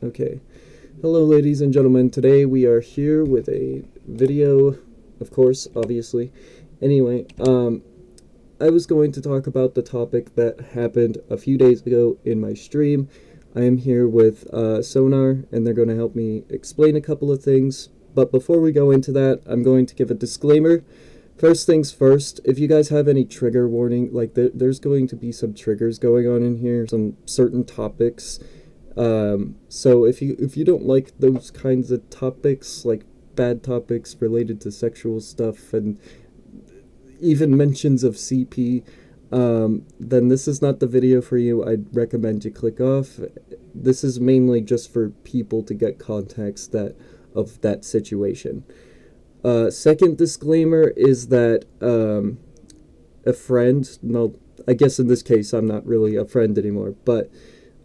Okay. Hello, ladies and gentlemen. Today we are here with a video, of course, obviously. Anyway, I was going to talk about the topic that happened a few days ago in my stream. I am here with Sonar, and they're going to help me explain a couple of things. But before we go into that, I'm going to give a disclaimer. First things first, if you guys have any trigger warning, like there's going to be some triggers going on in here, some certain topics. So if you don't like those kinds of topics, like bad topics related to sexual stuff and even mentions of CP, then this is not the video for you. I'd recommend you click off. This is mainly just for people to get context of that situation. Second disclaimer is that a friend, no, I guess in this case I'm not really a friend anymore, but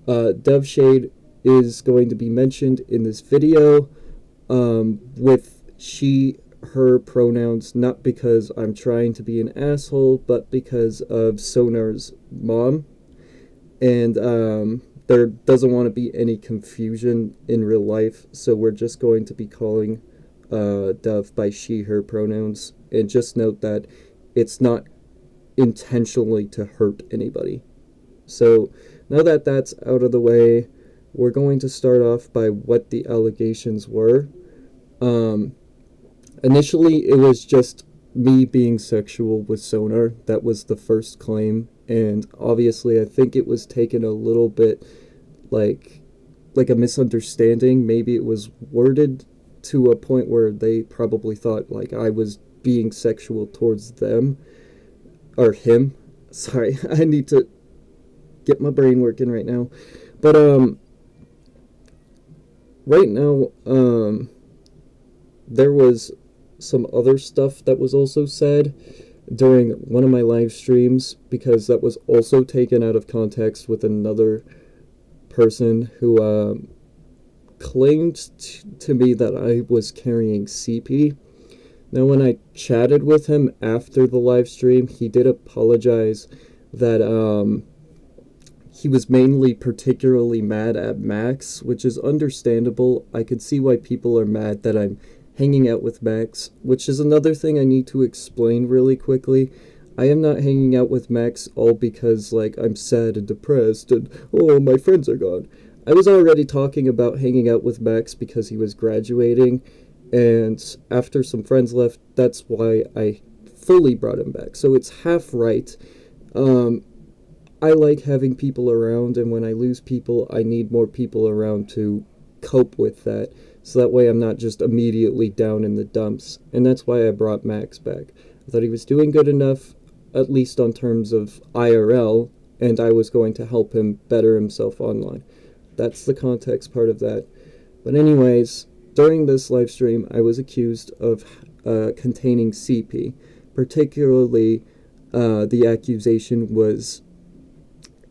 Dove Shade is going to be mentioned in this video with she, her pronouns, not because I'm trying to be an asshole, but because of Sonar's mom. And there doesn't want to be any confusion in real life, so we're just going to be calling Dove by she, her pronouns. And just note that it's not intentionally to hurt anybody. So now that that's out of the way, we're going to start off by what the allegations were. Initially, it was just me being sexual with Sonar. That was the first claim, and obviously I think it was taken a little bit like a misunderstanding. Maybe it was worded to a point where they probably thought like I was being sexual towards them or him. Sorry, I need to get my brain working right now. But right now there was some other stuff that was also said during one of my live streams, because that was also taken out of context with another person who claimed to me that I was carrying CP. Now, when I chatted with him after the live stream, he did apologize that he was mainly particularly mad at Max, which is understandable. I could see why people are mad that I'm hanging out with Max, which is another thing I need to explain really quickly. I am not hanging out with Max all because, like, I'm sad and depressed and, oh, my friends are gone. I was already talking about hanging out with Max because he was graduating, and after some friends left, that's why I fully brought him back. So it's half right. I like having people around, and when I lose people, I need more people around to cope with that, so that way I'm not just immediately down in the dumps. And that's why I brought Max back. I thought he was doing good enough, at least on terms of IRL, and I was going to help him better himself online. That's the context part of that. But anyways, during this live stream, I was accused of containing CP. Particularly, the accusation was,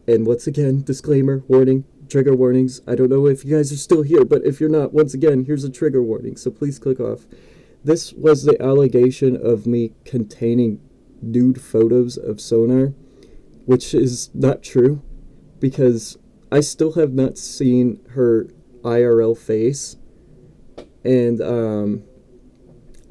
and once again, disclaimer, warning, trigger warnings. I don't know if you guys are still here, but if you're not, once again, here's a trigger warning, so please click off. This was the allegation of me containing nude photos of Sonar, which is not true, because I still have not seen her IRL face, and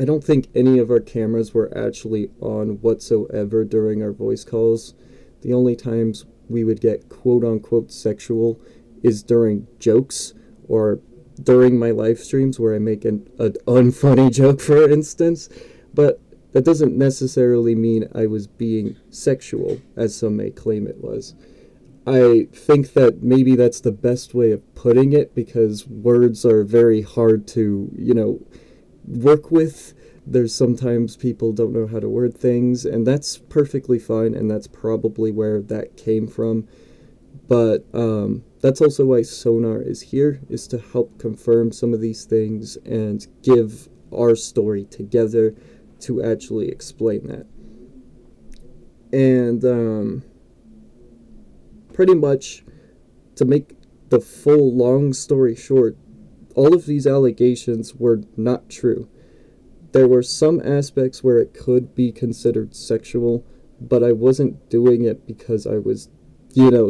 I don't think any of our cameras were actually on whatsoever during our voice calls. The only times we would get quote-unquote sexual is during jokes or during my live streams where I make an unfunny joke, for instance. But that doesn't necessarily mean I was being sexual, as some may claim it was. I think that maybe that's the best way of putting it, because words are very hard to, work with. There's sometimes people don't know how to word things, and that's perfectly fine, and that's probably where that came from. But that's also why Sonar is here, is to help confirm some of these things and give our story together to actually explain that. And pretty much, to make the full long story short, all of these allegations were not true. There were some aspects where it could be considered sexual, but I wasn't doing it because I was,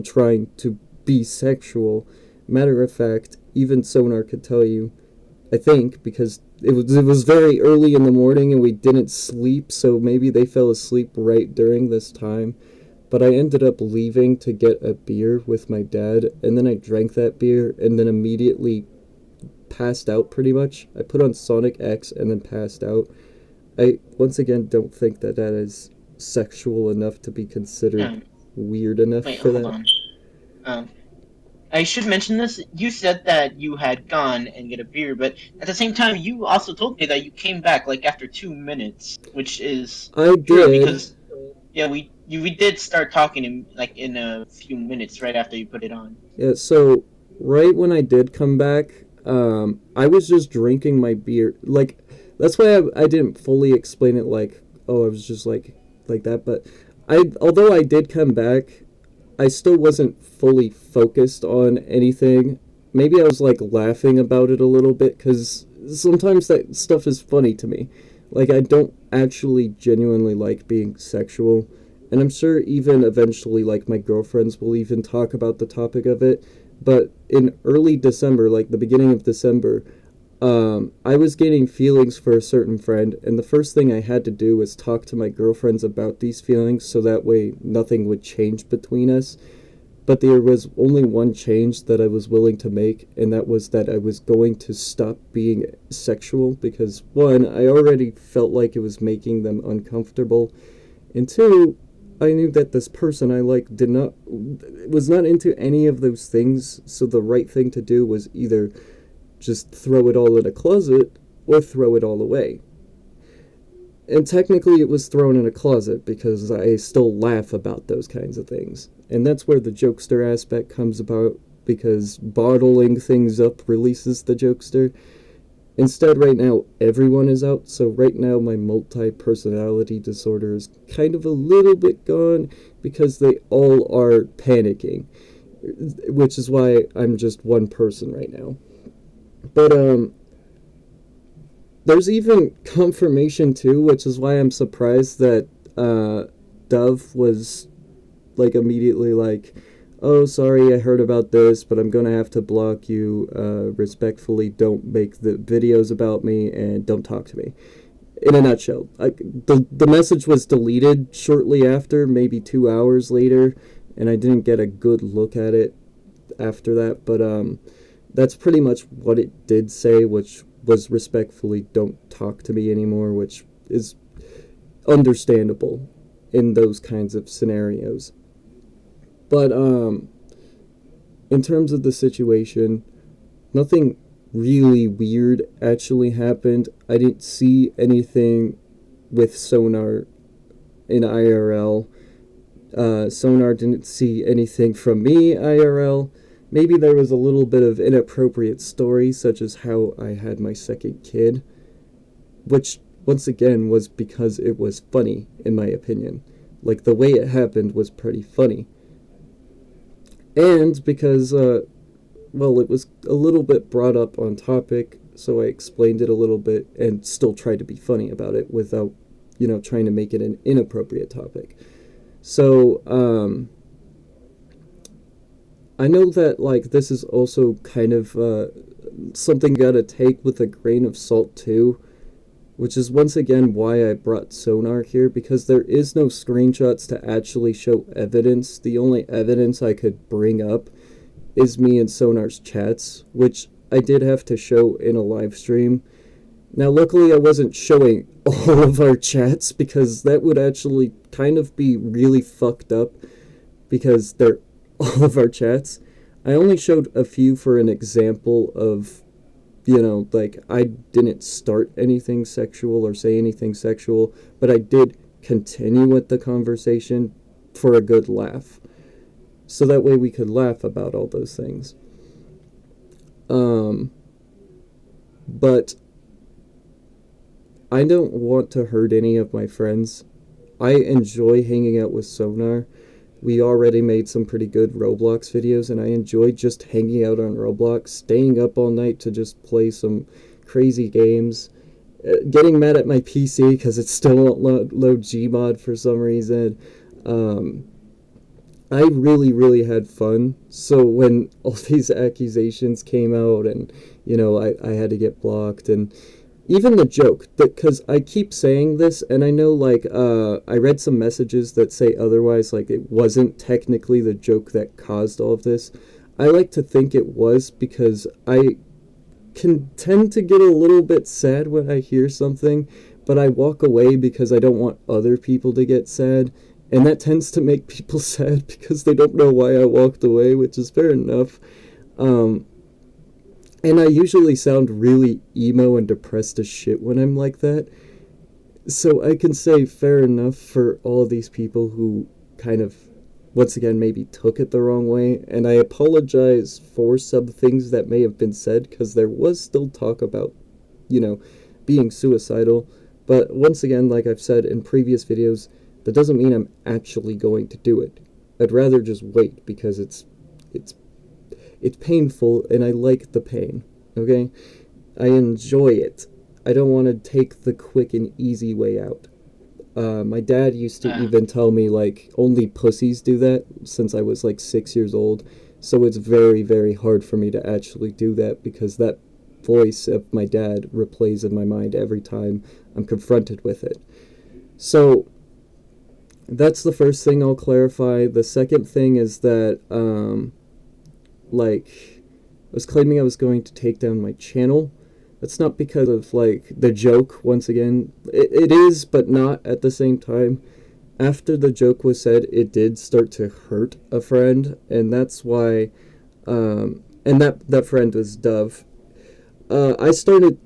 trying to be sexual. Matter of fact, even Sonar could tell you, I think, because it was very early in the morning and we didn't sleep, so maybe they fell asleep right during this time. But I ended up leaving to get a beer with my dad, and then I drank that beer and then immediately passed out pretty much. I put on Sonic X and then passed out. I, once again, don't think that that is sexual enough to be considered Um, weird enough wait, for hold that. on. Um, I should mention this. You said that you had gone and get a beer, but at the same time, you also told me that you came back like after 2 minutes, which is I true did. because yeah, we did start talking in a few minutes right after you put it on. Yeah, so right when I did come back, I was just drinking my beer. Like, that's why I didn't fully explain it like, oh, I was just like that. But although I did come back, I still wasn't fully focused on anything. Maybe I was like laughing about it a little bit because sometimes that stuff is funny to me. Like, I don't actually genuinely like being sexual. And I'm sure even eventually, like, my girlfriends will even talk about the topic of it. But in early December, like the beginning of December, I was getting feelings for a certain friend, and the first thing I had to do was talk to my girlfriends about these feelings so that way nothing would change between us. But there was only one change that I was willing to make, and that was that I was going to stop being sexual because, one, I already felt like it was making them uncomfortable, and two, I knew that this person I liked did not was not into any of those things, so the right thing to do was either just throw it all in a closet or throw it all away. And technically, it was thrown in a closet because I still laugh about those kinds of things. And that's where the jokester aspect comes about because bottling things up releases the jokester. Instead, right now, everyone is out, so right now, my multi personality disorder is kind of a little bit gone because they all are panicking, which is why I'm just one person right now. But, there's even confirmation too, which is why I'm surprised that Dove was like immediately like, "Oh, sorry, I heard about this, but I'm gonna have to block you. Respectfully, don't make the videos about me and don't talk to me." In a nutshell, the message was deleted shortly after, maybe 2 hours later, and I didn't get a good look at it after that. But that's pretty much what it did say, which was respectfully don't talk to me anymore, which is understandable in those kinds of scenarios. But in terms of the situation, nothing really weird actually happened. I didn't see anything with Sonar in IRL. Sonar didn't see anything from me IRL. Maybe there was a little bit of inappropriate story, such as how I had my second kid, which once again was because it was funny, in my opinion. Like, the way it happened was pretty funny. And because, well, it was a little bit brought up on topic, so I explained it a little bit and still tried to be funny about it without, trying to make it an inappropriate topic. So, I know that, like, this is also kind of something you gotta take with a grain of salt, too, which is once again why I brought Sonar here, because there is no screenshots to actually show evidence. The only evidence I could bring up is me and Sonar's chats, which I did have to show in a live stream. Now, luckily, I wasn't showing all of our chats because that would actually kind of be really fucked up because they're all of our chats. I only showed a few for an example of, like, I didn't start anything sexual or say anything sexual, but I did continue with the conversation for a good laugh. So that way we could laugh about all those things. Um, but I don't want to hurt any of my friends. I enjoy hanging out with Sonar. We already made some pretty good Roblox videos, and I enjoy just hanging out on Roblox, staying up all night to just play some crazy games, getting mad at my PC because it still won't load Gmod for some reason. Um, I really, really had fun. So when all these accusations came out, and I had to get blocked, and even the joke, because I keep saying this, and I know, like, I read some messages that say otherwise, like it wasn't technically the joke that caused all of this. I like to think it was, because I can tend to get a little bit sad when I hear something, but I walk away because I don't want other people to get sad. And that tends to make people sad because they don't know why I walked away, which is fair enough. Um, and I usually sound really emo and depressed as shit when I'm like that. So I can say fair enough for all of these people who kind of, once again, maybe took it the wrong way. And I apologize for some things that may have been said, because there was still talk about, you know, being suicidal. But once again, like I've said in previous videos, that doesn't mean I'm actually going to do it. I'd rather just wait, because it's it's painful and I like the pain. Okay? I enjoy it. I don't want to take the quick and easy way out. My dad used to Uh, even tell me, like, only pussies do that, since I was like 6 years old. So it's very, very hard for me to actually do that, because that voice of my dad replays in my mind every time I'm confronted with it. So that's the first thing I'll clarify. The second thing is that, like, I was claiming I was going to take down my channel. That's not because of, like, the joke, once again. It is, but not at the same time. After the joke was said, it did start to hurt a friend, and that's why, and that friend was Dove. I started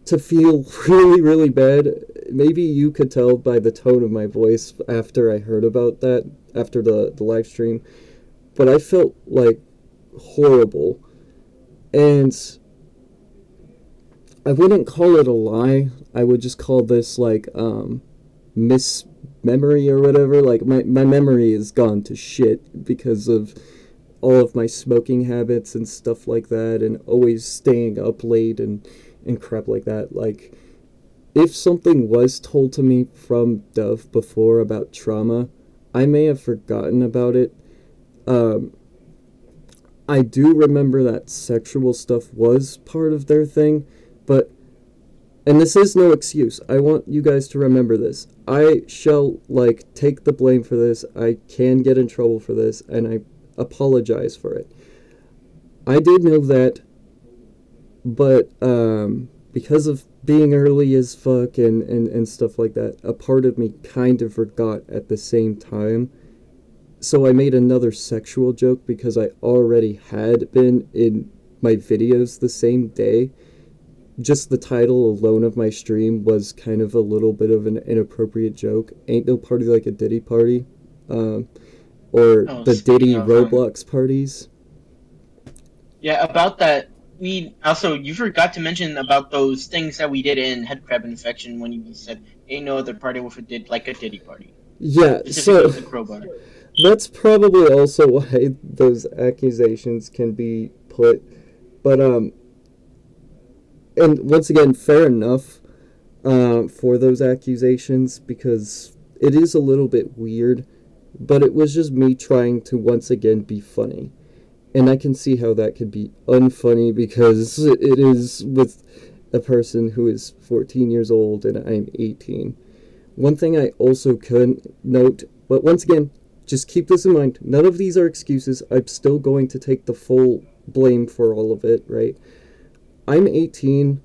to feel really, really bad. Maybe you could tell by the tone of my voice after I heard about that, after the live stream, but I felt, like, horrible. And I wouldn't call it a lie. I would just call this, like, mismemory or whatever. Like, my memory is gone to shit because of all of my smoking habits and stuff like that, and always staying up late and crap like that. Like, if something was told to me from Dove before about trauma, I may have forgotten about it. Um, I do remember that sexual stuff was part of their thing, but, and this is no excuse. I want you guys to remember this. I shall, like, take the blame for this. I can get in trouble for this, and I apologize for it. I did know that, but because of being early as fuck and stuff like that, a part of me kind of forgot at the same time. So I made another sexual joke because I already had been in my videos the same day. Just the title alone of my stream was kind of a little bit of an inappropriate joke. Ain't no party like a Diddy party. Um, or oh, the speaking Diddy of Roblox parties. yeah, about that. We also you forgot to mention about those things that we did in headcrab infection when you said ain't no other party if it did like a Diddy party, Yeah, specifically so with the crowbar. that's probably also why those accusations can be put. But and once again, fair enough for those accusations, because it is a little bit weird. But it was just me trying to once again be funny, and I can see how that could be unfunny, because it is with a person who is 14 years old and I'm 18. One thing I also could note, but once again, just keep this in mind. None of these are excuses. I'm still going to take the full blame for all of it, right? I'm 18,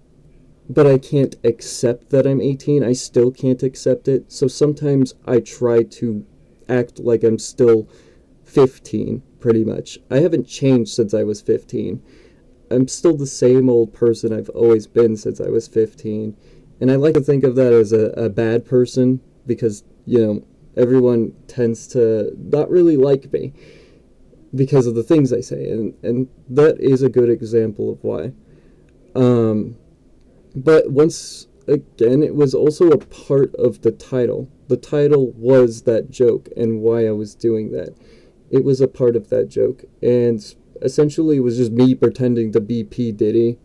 but I can't accept that I'm 18. I still can't accept it. So sometimes I try to act like I'm still 15, pretty much. I haven't changed since I was 15. I'm still the same old person I've always been since I was 15. And I like to think of that as a bad person, because, everyone tends to not really like me because of the things I say. And that is a good example of why. Um, but once again, it was also a part of the title. The title was that joke and why I was doing that. It was a part of that joke. And essentially, it was just me pretending to be P. Diddy.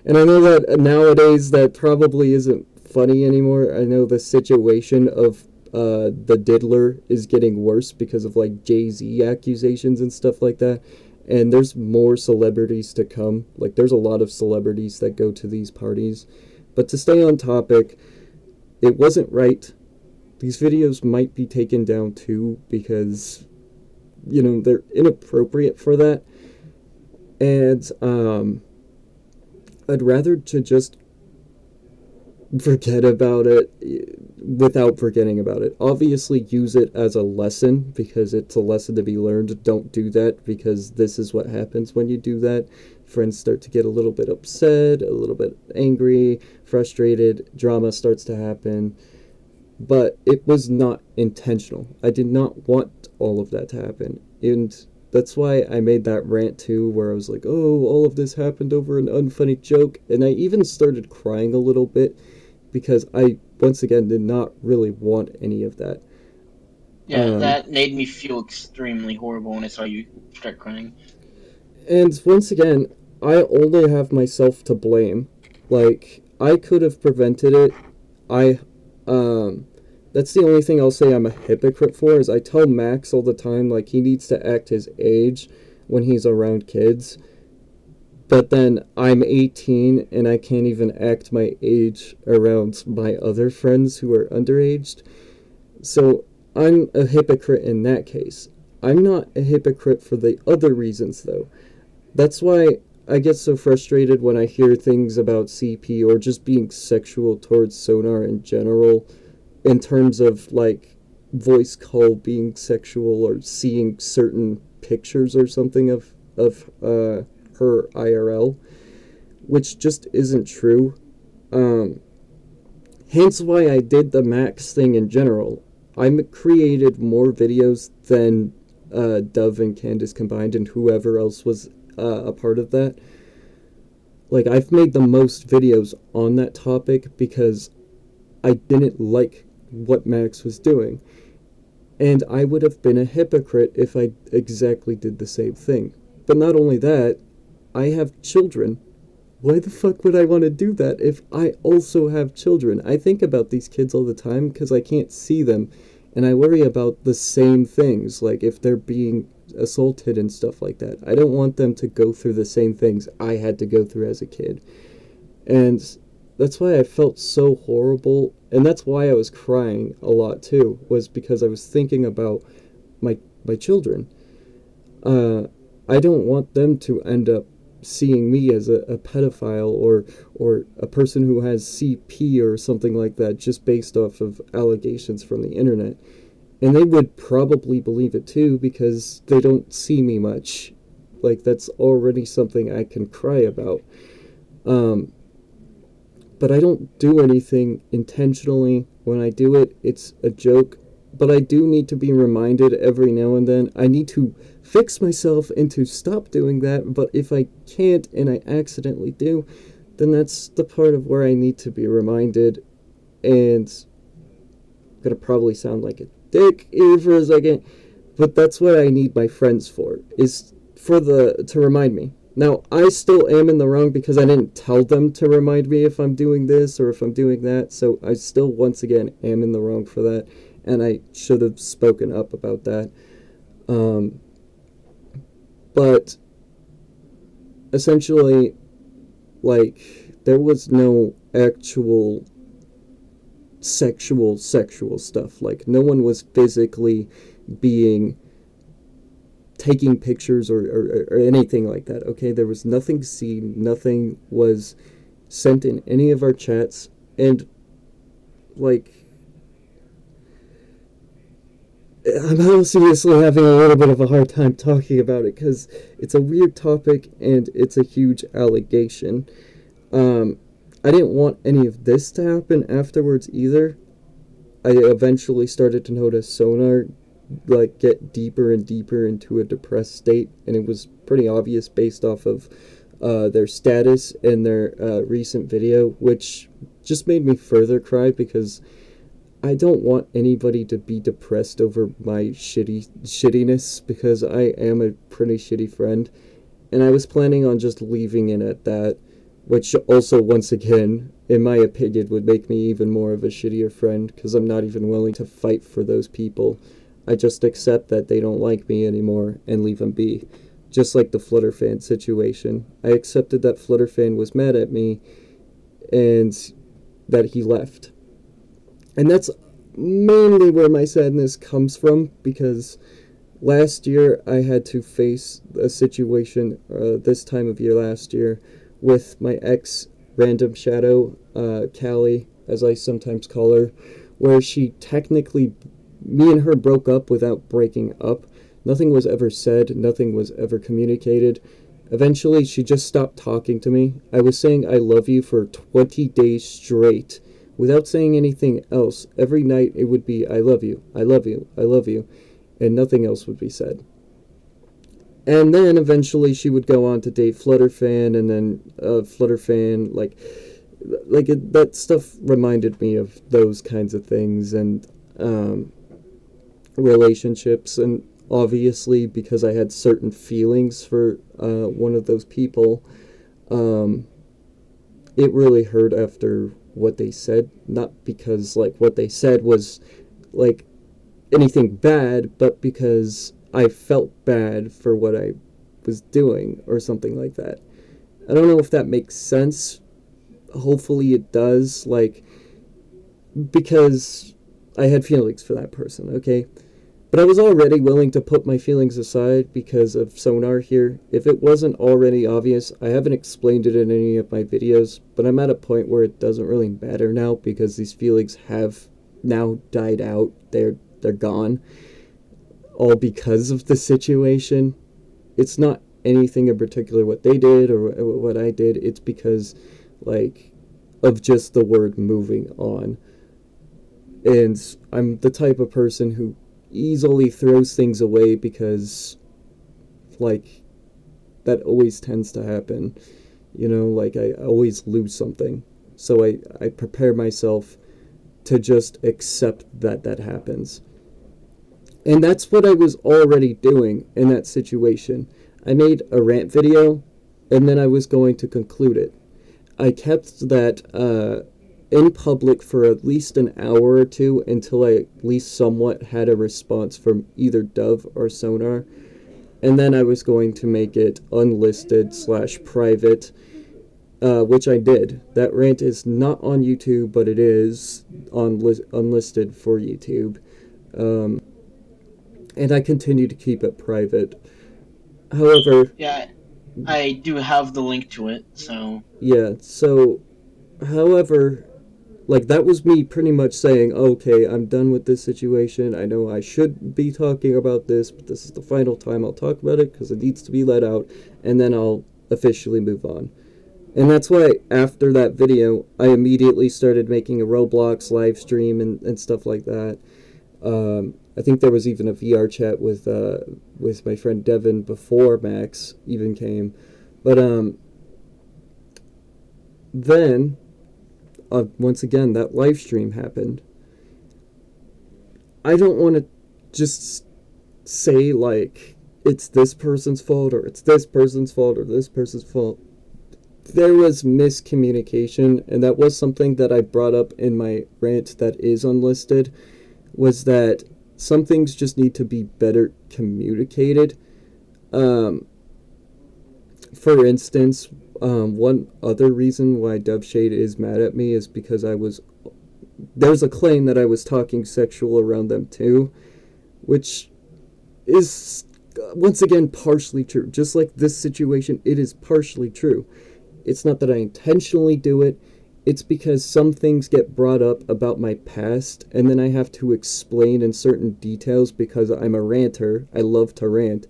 And I know that nowadays that probably isn't funny anymore. I know the situation of the diddler is getting worse because of like Jay-Z accusations and stuff like that. And there's more celebrities to come. Like there's a lot of celebrities that go to these parties. But to stay on topic, it wasn't right. These videos might be taken down too because they're inappropriate for that. And I'd rather to just forget about it without forgetting about it. Obviously, use it as a lesson because it's a lesson to be learned. Don't do that because this is what happens when you do that. Friends start to get a little bit upset, a little bit angry, frustrated, drama starts to happen. But it was not intentional. I did not want all of that to happen. And that's why I made that rant too, where I was like, oh, all of this happened over an unfunny joke. And I even started crying a little bit because I, once again, did not really want any of that. Yeah, that made me feel extremely horrible when I saw you start crying. And once again, I only have myself to blame. Like, I could have prevented it. I, that's the only thing I'll say I'm a hypocrite for, is I tell Max all the time, like, he needs to act his age when he's around kids. But then I'm 18 and I can't even act my age around my other friends who are underaged. So I'm a hypocrite in that case. I'm not a hypocrite for the other reasons, though. That's why I get so frustrated when I hear things about CP or just being sexual towards Sonar in general, in terms of like voice call being sexual or seeing certain pictures or something of her IRL, which just isn't true. Hence why I did the Max thing in general. I created more videos than Dove and Candace combined, and whoever else was a part of that. Like, I've made the most videos on that topic because I didn't like what Max was doing. And I would have been a hypocrite if I exactly did the same thing. But not only that, I have children. Why the fuck would I want to do that if I also have children? I think about these kids all the time because I can't see them, and I worry about the same things, like if they're being assaulted and stuff like that. I don't want them to go through the same things I had to go through as a kid. And that's why I felt so horrible, and that's why I was crying a lot too, was because I was thinking about my children. I don't want them to end up seeing me as a pedophile or a person who has CP or something like that just based off of allegations from the internet. And they would probably believe it too because they don't see me much. Like, that's already something I can cry about. But I don't do anything intentionally. When I do it, it's a joke. But I do need to be reminded every now and then. I need to fix myself and to stop doing that. But if I can't and I accidentally do, then that's the part of where I need to be reminded. And I'm going to probably sound like a dick here for a second. But that's what I need my friends for, is to remind me. Now, I still am in the wrong because I didn't tell them to remind me if I'm doing this or if I'm doing that. So I still, once again, am in the wrong for that. And I should have spoken up about that. But essentially, like, there was no actual sexual stuff. Like, no one was physically taking pictures or anything like that, okay? There was nothing seen, nothing was sent in any of our chats, and, like, I'm seriously having a little bit of a hard time talking about it because it's a weird topic and it's a huge allegation. I didn't want any of this to happen afterwards either. I eventually started to notice Sonar like get deeper and deeper into a depressed state, and it was pretty obvious based off of their status and their recent video, which just made me further cry because I don't want anybody to be depressed over my shittiness because I am a pretty shitty friend, and I was planning on just leaving it at that. which also, once again, in my opinion, would make me even more of a shittier friend because I'm not even willing to fight for those people. I just accept that they don't like me anymore and leave them be. Just like the Flutterfan situation. I accepted that Flutterfan was mad at me and that he left. And that's mainly where my sadness comes from because last year I had to face a situation this time of year last year with my ex random shadow, Callie, as I sometimes call her, where she technically, me and her broke up without breaking up. Nothing was ever said, nothing was ever communicated. Eventually, she just stopped talking to me. I was saying I love you for 20 days straight without saying anything else. Every night it would be I love you, I love you, I love you, and nothing else would be said. And then eventually she would go on to date Flutterfan, and then Flutterfan, that stuff reminded me of those kinds of things and relationships. And obviously, because I had certain feelings for one of those people, um, it really hurt after what they said. Not because like what they said was like anything bad, but because I felt bad for what I was doing or something like that. I don't know if that makes sense. Hopefully it does, like, because I had feelings for that person, okay? But I was already willing to put my feelings aside because of Sonar here. If it wasn't already obvious, I haven't explained it in any of my videos, but I'm at a point where it doesn't really matter now because these feelings have now died out. They're gone. All because of the situation. It's not anything in particular what they did or what I did. It's because, like, of just the word moving on. And I'm the type of person who easily throws things away because, like, that always tends to happen. You know, like, I always lose something. So I prepare myself to just accept that that happens. And that's what I was already doing in that situation. I made a rant video, and then I was going to conclude it. I kept that in public for at least an hour or two until I at least somewhat had a response from either Dove or Sonar. And then I was going to make it unlisted / private, which I did. That rant is not on YouTube, but it is unlisted for YouTube. And I continue to keep it private. However, Yeah, I do have the link to it, so yeah, so, however, like, that was me pretty much saying, okay, I'm done with this situation. I know I should be talking about this, but this is the final time I'll talk about it because it needs to be let out, and then I'll officially move on. And that's why, after that video, I immediately started making a Roblox live stream and stuff like that. I think there was even a VR chat with my friend Devin before Max even came. But then once again that live stream happened. I don't want to just say like it's this person's fault or it's this person's fault or this person's fault. There was miscommunication, and that was something that I brought up in my rant that is unlisted, was that some things just need to be better communicated. For instance, one other reason why Doveshade is mad at me is because there's a claim that I was talking sexual around them too, which is once again partially true. Just like this situation, it is partially true. It's not that I intentionally do it. It's because some things get brought up about my past, and then I have to explain in certain details because I'm a ranter. I love to rant.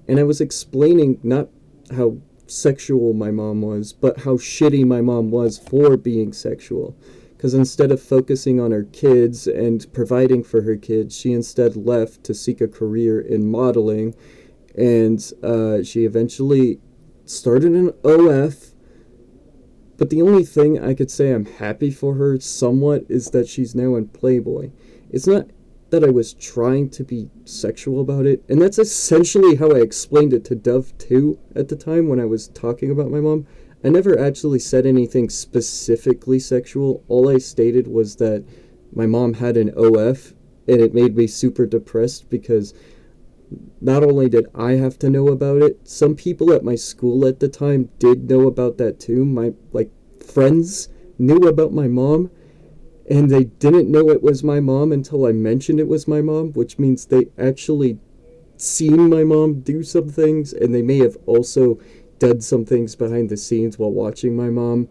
And I was explaining not how sexual my mom was, but how shitty my mom was for being sexual. Because instead of focusing on her kids and providing for her kids, she instead left to seek a career in modeling. And she eventually started an OF. But the only thing I could say I'm happy for her somewhat is that she's now in Playboy. It's not that I was trying to be sexual about it, and that's essentially how I explained it to Dove too at the time when I was talking about my mom. I never actually said anything specifically sexual. All I stated was that my mom had an OF, and it made me super depressed because not only did I have to know about it, some people at my school at the time did know about that too. My friends knew about my mom, and they didn't know it was my mom until I mentioned it was my mom, which means they actually seen my mom do some things, and they may have also done some things behind the scenes while watching my mom.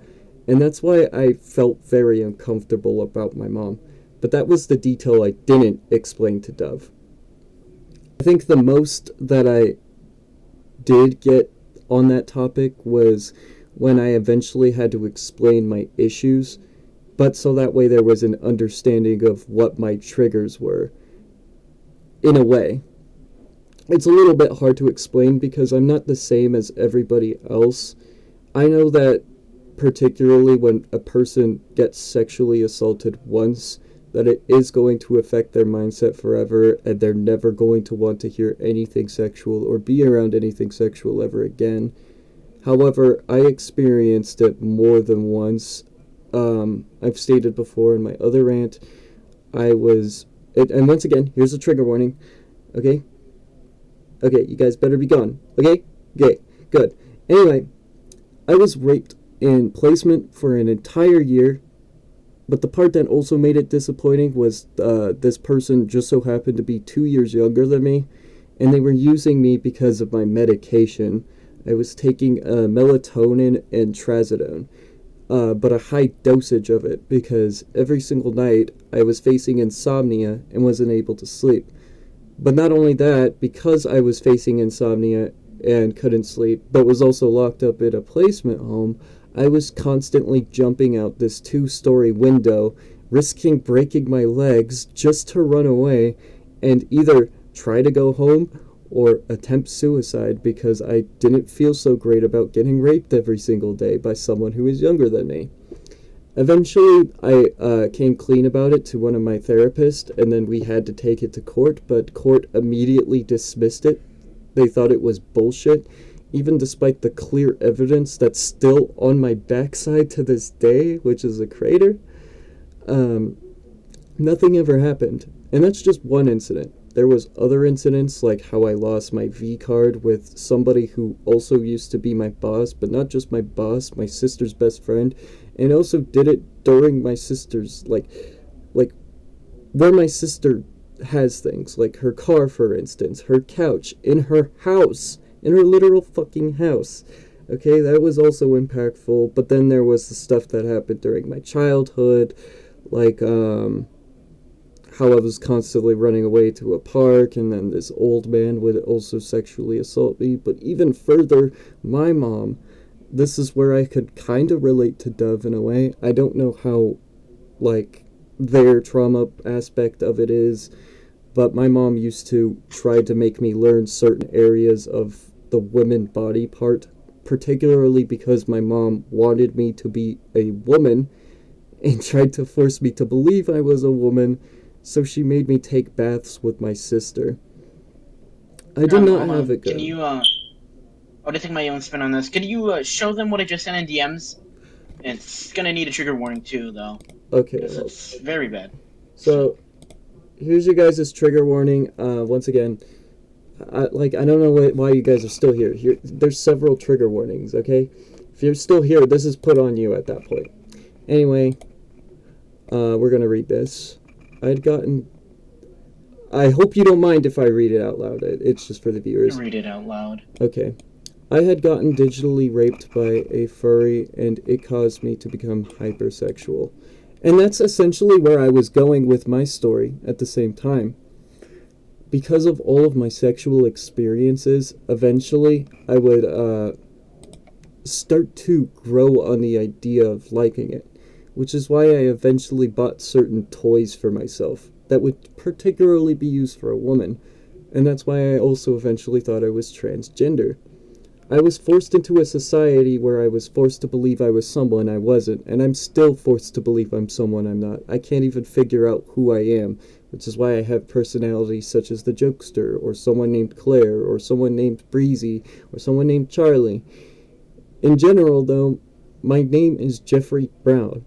And that's why I felt very uncomfortable about my mom. But that was the detail I didn't explain to Dove. I think the most that I did get on that topic was when I eventually had to explain my issues, but so that way there was an understanding of what my triggers were. In a way, it's a little bit hard to explain because I'm not the same as everybody else. I know that particularly when a person gets sexually assaulted once, that it is going to affect their mindset forever, and they're never going to want to hear anything sexual or be around anything sexual ever again. However, I experienced it more than once. I've stated before in my other rant, and once again, here's a trigger warning, okay? Okay, you guys better be gone, okay? Okay, good. Anyway, I was raped in placement for an entire year, but the part that also made it disappointing was this person just so happened to be 2 years younger than me, and they were using me because of my medication. I was taking melatonin and trazodone, but a high dosage of it because every single night I was facing insomnia and wasn't able to sleep. But not only that, because I was facing insomnia and couldn't sleep, but was also locked up in a placement home, I was constantly jumping out this 2-story window, risking breaking my legs just to run away and either try to go home or attempt suicide because I didn't feel so great about getting raped every single day by someone who was younger than me. Eventually, I came clean about it to one of my therapists, and then we had to take it to court, but court immediately dismissed it. They thought it was bullshit, even despite the clear evidence that's still on my backside to this day, which is a crater. Nothing ever happened. And that's just one incident. There was other incidents like how I lost my V card with somebody who also used to be my boss, but not just my boss, my sister's best friend, and also did it during my sister's like where my sister has things, like her car for instance, her couch, in her house, in her literal fucking house. Okay, that was also impactful, but then there was the stuff that happened during my childhood, like how I was constantly running away to a park, and then this old man would also sexually assault me. But even further, my mom, this is where I could kind of relate to Dove in a way. I don't know how, their trauma aspect of it is, but my mom used to try to make me learn certain areas of the woman body part, particularly because my mom wanted me to be a woman and tried to force me to believe I was a woman. So she made me take baths with my sister. I did not have it good. Can you, I'll just take my own spin on this. Can you show them what I just sent in DMs? It's gonna need a trigger warning too, though. Okay. Because it's very bad. So, here's your guys' trigger warning. Once again, I don't know why you guys are still here. There's several trigger warnings, okay? If you're still here, this is put on you at that point. Anyway, we're gonna read this. I hope you don't mind if I read it out loud. It's just for the viewers. Read it out loud. Okay. I had gotten digitally raped by a furry, and it caused me to become hypersexual. And that's essentially where I was going with my story at the same time. Because of all of my sexual experiences, eventually I would start to grow on the idea of liking it, which is why I eventually bought certain toys for myself that would particularly be used for a woman, and that's why I also eventually thought I was transgender. I was forced into a society where I was forced to believe I was someone I wasn't, and I'm still forced to believe I'm someone I'm not. I can't even figure out who I am, which is why I have personalities such as the jokester, or someone named Claire, or someone named Breezy, or someone named Charlie. In general, though, my name is Jeffrey Brown.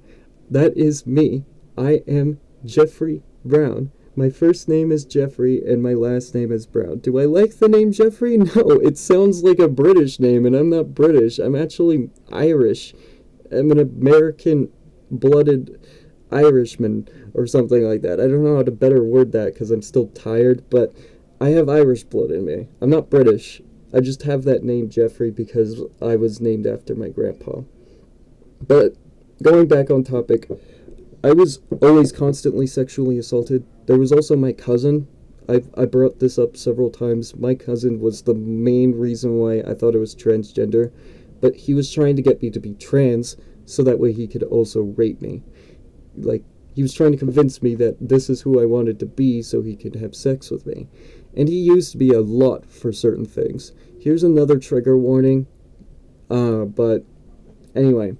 That is me. I am Jeffrey Brown. My first name is Jeffrey and my last name is Brown. Do I like the name Jeffrey? No, it sounds like a British name, and I'm not British. I'm actually Irish. I'm an American blooded Irishman or something like that. I don't know how to better word that because I'm still tired, but I have Irish blood in me. I'm not British. I just have that name Jeffrey because I was named after my grandpa. But going back on topic, I was always constantly sexually assaulted. There was also my cousin. I brought this up several times. My cousin was the main reason why I thought I was transgender, but he was trying to get me to be trans so that way he could also rape me. Like, he was trying to convince me that this is who I wanted to be so he could have sex with me. And he used me a lot for certain things. Here's another trigger warning. But anyway,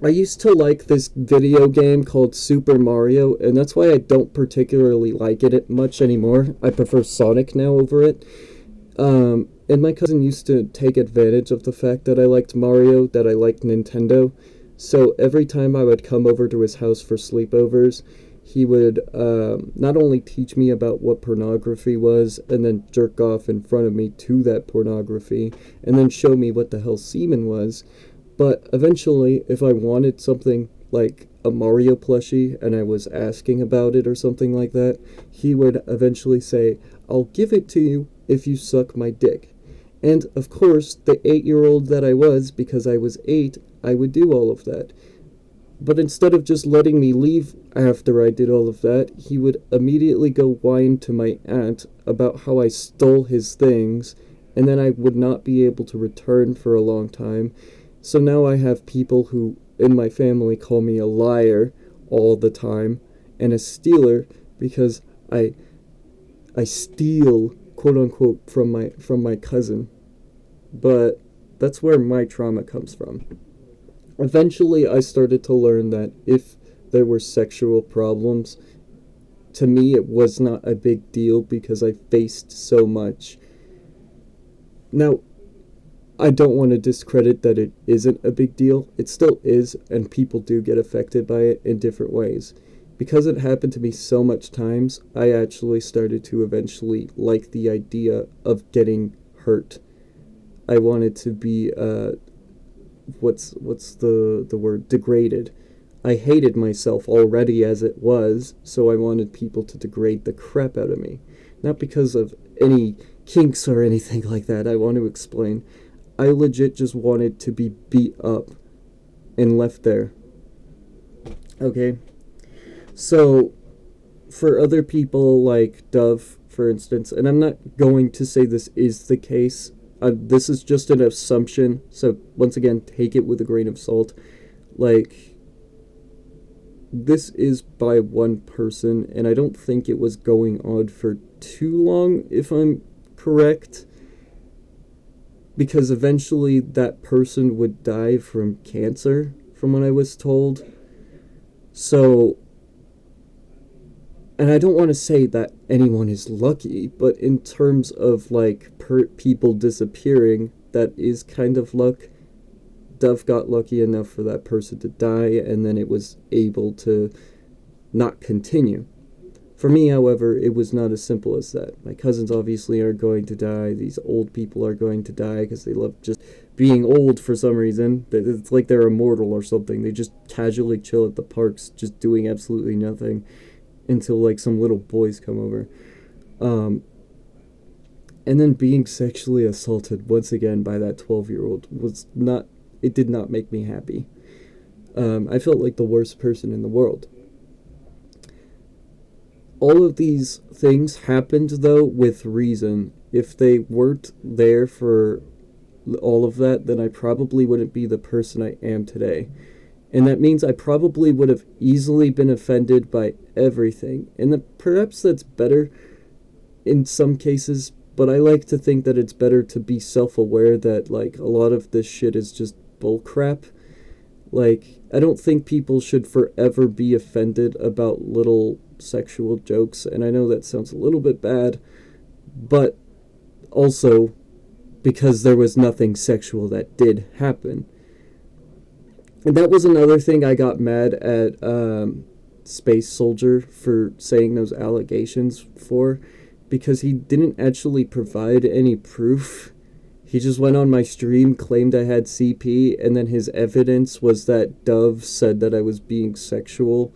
I used to like this video game called Super Mario, and that's why I don't particularly like it much anymore. I prefer Sonic now over it. And my cousin used to take advantage of the fact that I liked Mario, that I liked Nintendo. So every time I would come over to his house for sleepovers, he would not only teach me about what pornography was and then jerk off in front of me to that pornography and then show me what the hell semen was, but eventually, if I wanted something like a Mario plushie and I was asking about it or something like that, he would eventually say, "I'll give it to you if you suck my dick." And of course, the 8-year-old that I was, because I was 8, I would do all of that. But instead of just letting me leave after I did all of that, he would immediately go whine to my aunt about how I stole his things, and then I would not be able to return for a long time. So now I have people who in my family call me a liar all the time and a stealer because I steal, quote unquote, from my cousin. But that's where my trauma comes from. Eventually I started to learn that if there were sexual problems, to me it was not a big deal because I faced so much. Now, I don't want to discredit that it isn't a big deal. It still is, and people do get affected by it in different ways. Because it happened to me so much times, I actually started to eventually like the idea of getting hurt. I wanted to be what's the word, degraded. I hated myself already as it was, so I wanted people to degrade the crap out of me. Not because of any kinks or anything like that, I want to explain. I legit just wanted to be beat up and left there. Okay? So, for other people like Dove, for instance, and I'm not going to say this is the case, this is just an assumption, so once again, take it with a grain of salt. Like, this is by one person, and I don't think it was going on for too long, if I'm correct, because eventually that person would die from cancer, from what I was told. So, and I don't want to say that anyone is lucky, but in terms of like people disappearing, that is kind of luck. Dove got lucky enough for that person to die, and then it was able to not continue. For me, however, it was not as simple as that. My cousins obviously are going to die. These old people are going to die because they love just being old for some reason. It's like they're immortal or something. They just casually chill at the parks, just doing absolutely nothing until like some little boys come over. And then being sexually assaulted once again by that 12-year-old was not, it did not make me happy. I felt like the worst person in the world. All of these things happened, though, with reason. If they weren't there for all of that, then I probably wouldn't be the person I am today. And that means I probably would have easily been offended by everything. And perhaps that's better in some cases, but I like to think that it's better to be self-aware that, like, a lot of this shit is just bullcrap. Like, I don't think people should forever be offended about little sexual jokes, and I know that sounds a little bit bad, but also, because there was nothing sexual that did happen. And that was another thing I got mad at Space Soldier for saying those allegations for, because he didn't actually provide any proof. He just went on my stream, claimed I had CP, and then his evidence was that Dove said that I was being sexual,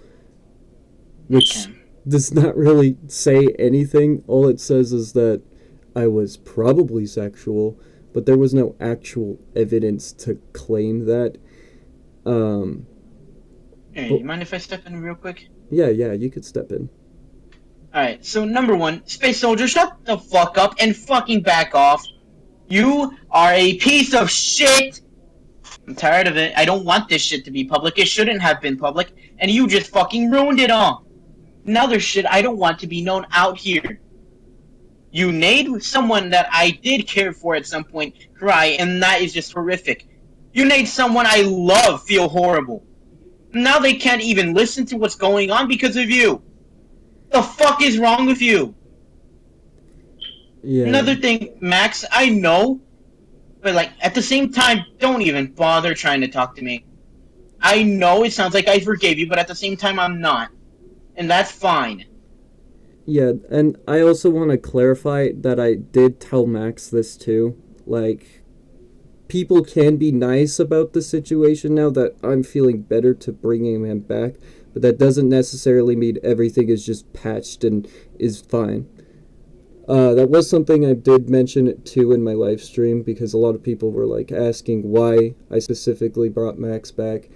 which Okay. does not really say anything. All it says is that I was probably sexual, but there was no actual evidence to claim that. Um, Hey, but you mind if I step in real quick? yeah, you could step in. Alright, so number one, Space Soldier, shut the fuck up and fucking back off. You are a piece of shit! I'm tired of it. I don't want this shit to be public. It shouldn't have been public, and you just fucking ruined it all. Now there's shit I don't want to be known out here. You made someone that I did care for at some point cry, and that is just horrific. You made someone I love feel horrible. Now they can't even listen to what's going on because of you. The fuck is wrong with you? Yeah, Another thing, Max, I know, but like at the same time, don't even bother trying to talk to me. I know it sounds like I forgave you, but at the same time, I'm not. And that's fine. yeah, and I also want to clarify that I did tell Max this too. Like, people can be nice about the situation now that I'm feeling better to bringing him back, but that doesn't necessarily mean everything is just patched and is fine. That was something I did mention too in my live stream, because a lot of people were like asking why I specifically brought Max back,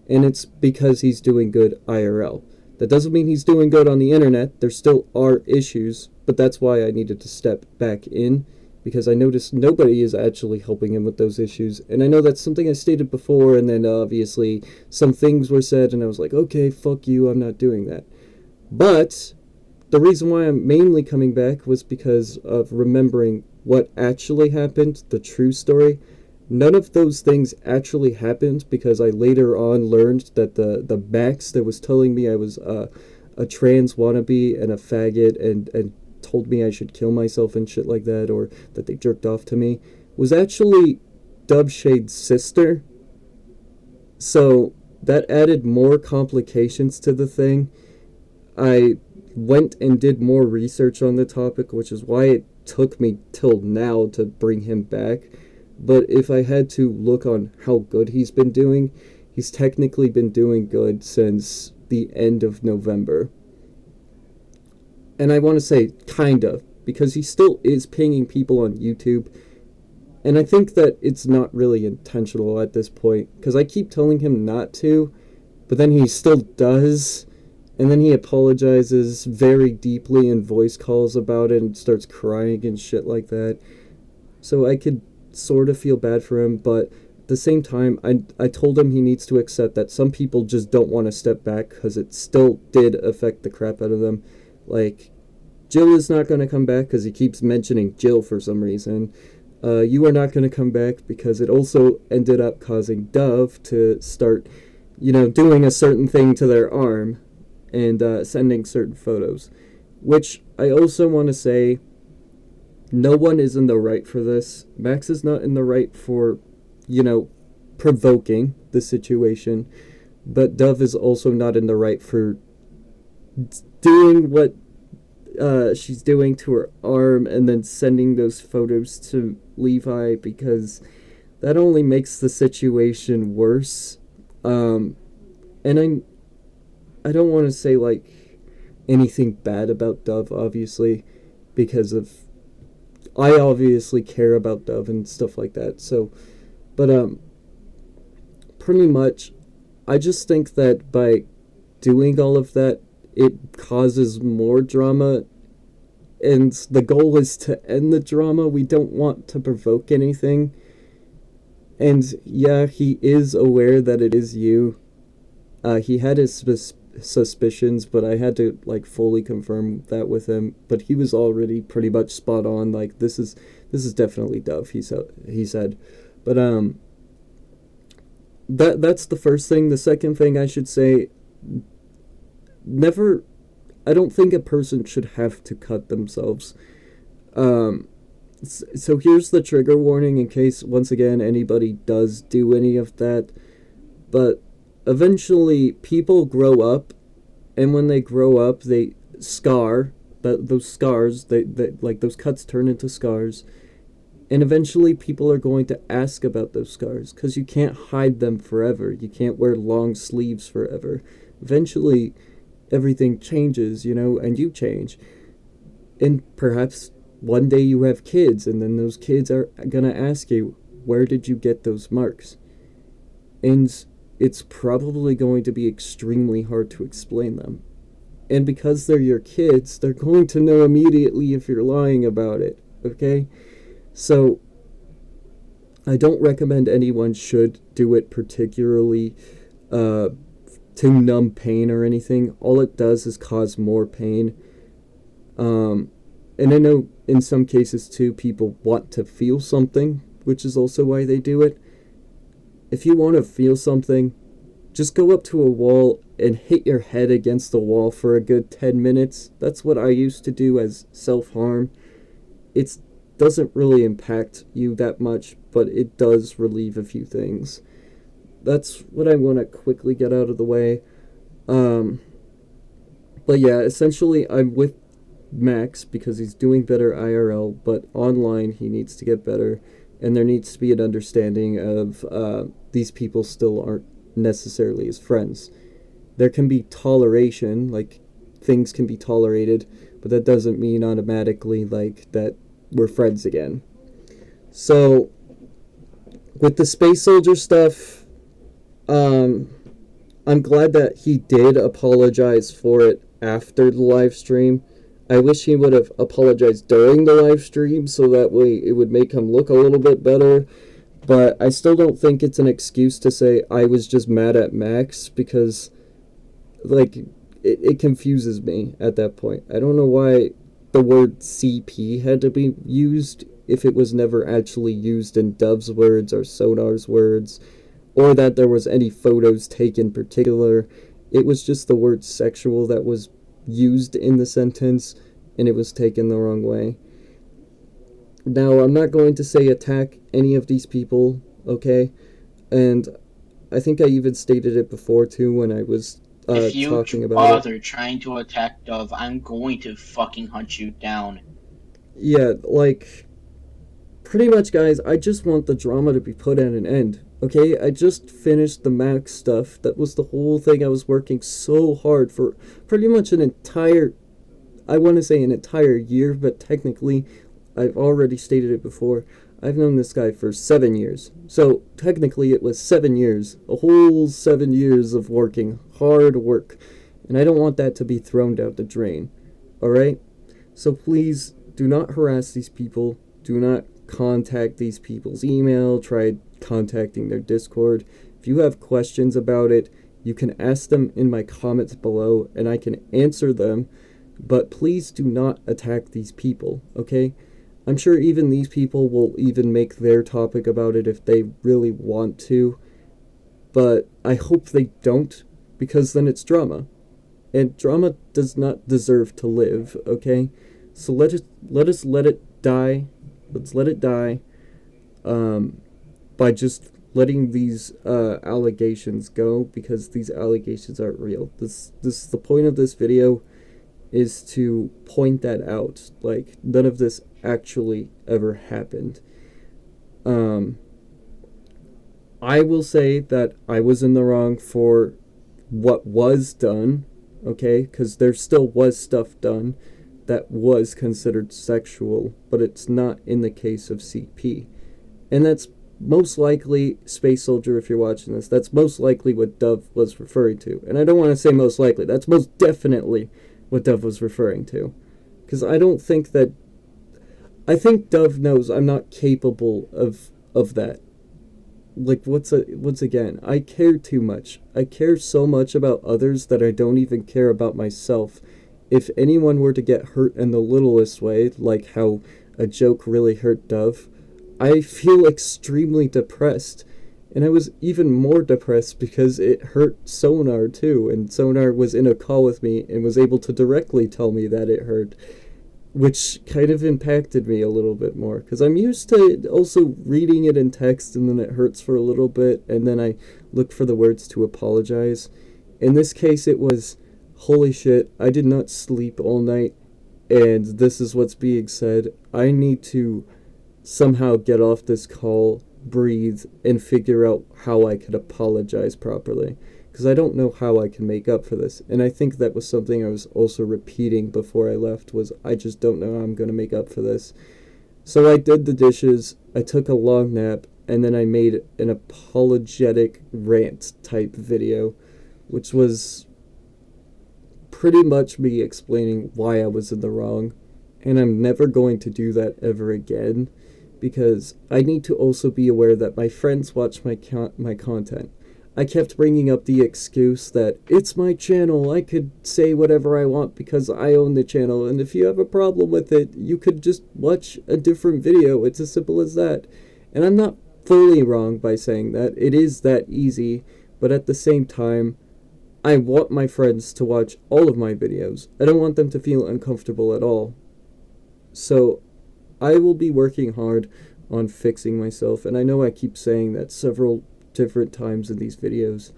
and it's because he's doing good IRL. That doesn't mean he's doing good on the internet. There still are issues, but that's why I needed to step back in, because I noticed nobody is actually helping him with those issues. And I know that's something I stated before, and then obviously some things were said, and I was like, okay, fuck you, I'm not doing that. But the reason why I'm mainly coming back was because of remembering what actually happened, the true story. None of those things actually happened, because I later on learned that the Max that was telling me I was a trans wannabe and a faggot, and told me I should kill myself and shit like that, or that they jerked off to me, was actually Dubshade's sister. So that added more complications to the thing. I went and did more research on the topic, which is why it took me till now to bring him back. But if I had to look on how good he's been doing, he's technically been doing good since the end of November. And I want to say kind of, because he still is pinging people on YouTube. And I think that it's not really intentional at this point, because I keep telling him not to, but then he still does. And then he apologizes very deeply in voice calls about it and starts crying and shit like that. So I could sort of feel bad for him, but at the same time, I told him he needs to accept that some people just don't want to step back, because it still did affect the crap out of them. Like, Jill is not going to come back because he keeps mentioning Jill for some reason. You are not going to come back because it also ended up causing Dove to start, doing a certain thing to their arm, and sending certain photos. Which I also want to say, no one is in the right for this. Max is not in the right for, provoking the situation. But Dove is also not in the right for doing what she's doing to her arm and then sending those photos to Levi, because that only makes the situation worse. And I don't want to say like anything bad about Dove, obviously, because of I obviously care about Dove and stuff like that. So, but pretty much, I just think that by doing all of that, it causes more drama, and the goal is to end the drama. We don't want to provoke anything. And yeah, he is aware that it is you. He had his suspicions, but I had to like fully confirm that with him. But he was already pretty much spot on. Like, this is definitely Dove. He said, but that's the first thing. The second thing I should say, I don't think a person should have to cut themselves. So here's the trigger warning in case, once again, anybody does do any of that. But eventually, people grow up, and when they grow up, they scar. Those scars, like those cuts turn into scars, and eventually people are going to ask about those scars because you can't hide them forever. You can't wear long sleeves forever. Eventually, everything changes, and you change. And perhaps one day you have kids, and then those kids are going to ask you, where did you get those marks? And it's probably going to be extremely hard to explain them. And because they're your kids, they're going to know immediately if you're lying about it, okay? So, I don't recommend anyone should do it particularly to numb pain or anything. All it does is cause more pain. And I know in some cases too, people want to feel something, which is also why they do it. If you want to feel something, just go up to a wall and hit your head against the wall for a good 10 minutes. That's what I used to do as self-harm. It doesn't really impact you that much, but it does relieve a few things. That's what I want to quickly get out of the way. But yeah, essentially I'm with Max because he's doing better IRL, but online he needs to get better, and there needs to be an understanding of these people still aren't necessarily his friends. There can be toleration, like things can be tolerated, but that doesn't mean automatically like that we're friends again. So with the space soldier stuff, I'm glad that he did apologize for it after the live stream. I wish he would have apologized during the live stream so that way it would make him look a little bit better. But I still don't think it's an excuse to say I was just mad at Max because, like, it confuses me at that point. I don't know why the word CP had to be used if it was never actually used in Dove's words or Sonar's words, or that there was any photos taken in particular. It was just the word sexual that was used in the sentence, and it was taken the wrong way. Now, I'm not going to say attack any of these people, okay? And I think I even stated it before, too, when I was If you talking about it. bother trying to attack Dove, I'm going to fucking hunt you down. Yeah, like, pretty much, guys, I just want the drama to be put at an end, okay? I just finished the Max stuff. That was the whole thing I was working so hard for pretty much an entire, I want to say an entire year, but technically, I've already stated it before, I've known this guy for 7 years. So, technically, it was 7 years. A whole 7 years of working. Hard work. And I don't want that to be thrown down the drain. Alright? So please, do not harass these people. Do not contact these people's email. Try contacting their Discord. If you have questions about it, you can ask them in my comments below, and I can answer them. But please do not attack these people, okay? I'm sure even these people will even make their topic about it if they really want to. But I hope they don't, because then it's drama. And drama does not deserve to live, okay? So let us let it die. Let's let it die. By just letting these allegations go, because these allegations aren't real. This the point of this video is to point that out. Like, none of this actually ever happened. I will say that I was in the wrong for what was done, okay? Because there still was stuff done that was considered sexual, but it's not in the case of CP. And that's most likely, Space Soldier, if you're watching this, that's most likely what Dove was referring to. And I don't want to say most likely, that's most definitely what Dove was referring to. Because I don't think that... I think Dove knows I'm not capable of that. Like, once again, I care too much. I care so much about others that I don't even care about myself. If anyone were to get hurt in the littlest way, like how a joke really hurt Dove, I feel extremely depressed. And I was even more depressed because it hurt Sonar too, and Sonar was in a call with me and was able to directly tell me that it hurt. which kind of impacted me a little bit more because I'm used to also reading it in text and then it hurts for a little bit and then I look for the words to apologize. In this case, it was, holy shit, I did not sleep all night and this is what's being said. I need to somehow get off this call, breathe, and figure out how I could apologize properly. Because I don't know how I can make up for this. And I think that was something I was also repeating before I left was I just don't know how I'm going to make up for this. So I did the dishes, I took a long nap, and then I made an apologetic rant type video, which was pretty much me explaining why I was in the wrong. And I'm never going to do that ever again because I need to also be aware that my friends watch my content. I kept bringing up the excuse that it's my channel, I could say whatever I want because I own the channel, and if you have a problem with it, you could just watch a different video. It's as simple as that. And I'm not fully wrong by saying that. It is that easy, but at the same time, I want my friends to watch all of my videos. I don't want them to feel uncomfortable at all. So I will be working hard on fixing myself, and I know I keep saying that several different times in these videos,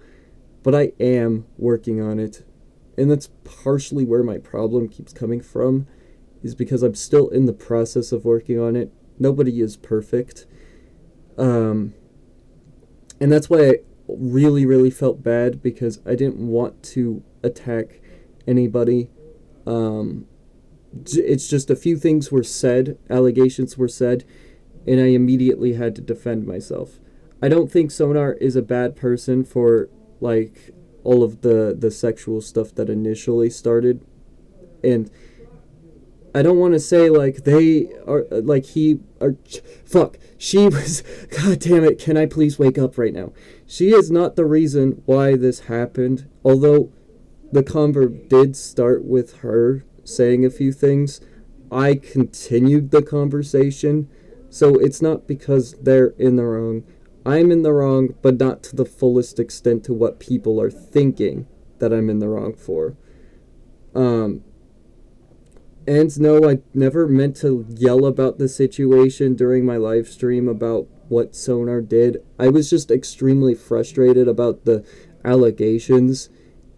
but I am working on it. And that's partially where my problem keeps coming from, is because I'm still in the process of working on it. Nobody is perfect. And that's why I really, really felt bad because I didn't want to attack anybody. It's just a few things were said, allegations were said, and I immediately had to defend myself. I don't think Sonar is a bad person for, like, all of the sexual stuff that initially started. And I don't want to say, like, they are, like, fuck, she was, god damn it, can I please wake up right now? She is not the reason why this happened, although the convo did start with her saying a few things. I continued the conversation, so it's not because they're in the wrong. I'm in the wrong, but not to the fullest extent to what people are thinking that I'm in the wrong for. And no, I never meant to yell about the situation during my live stream about what Sonar did. I was just extremely frustrated about the allegations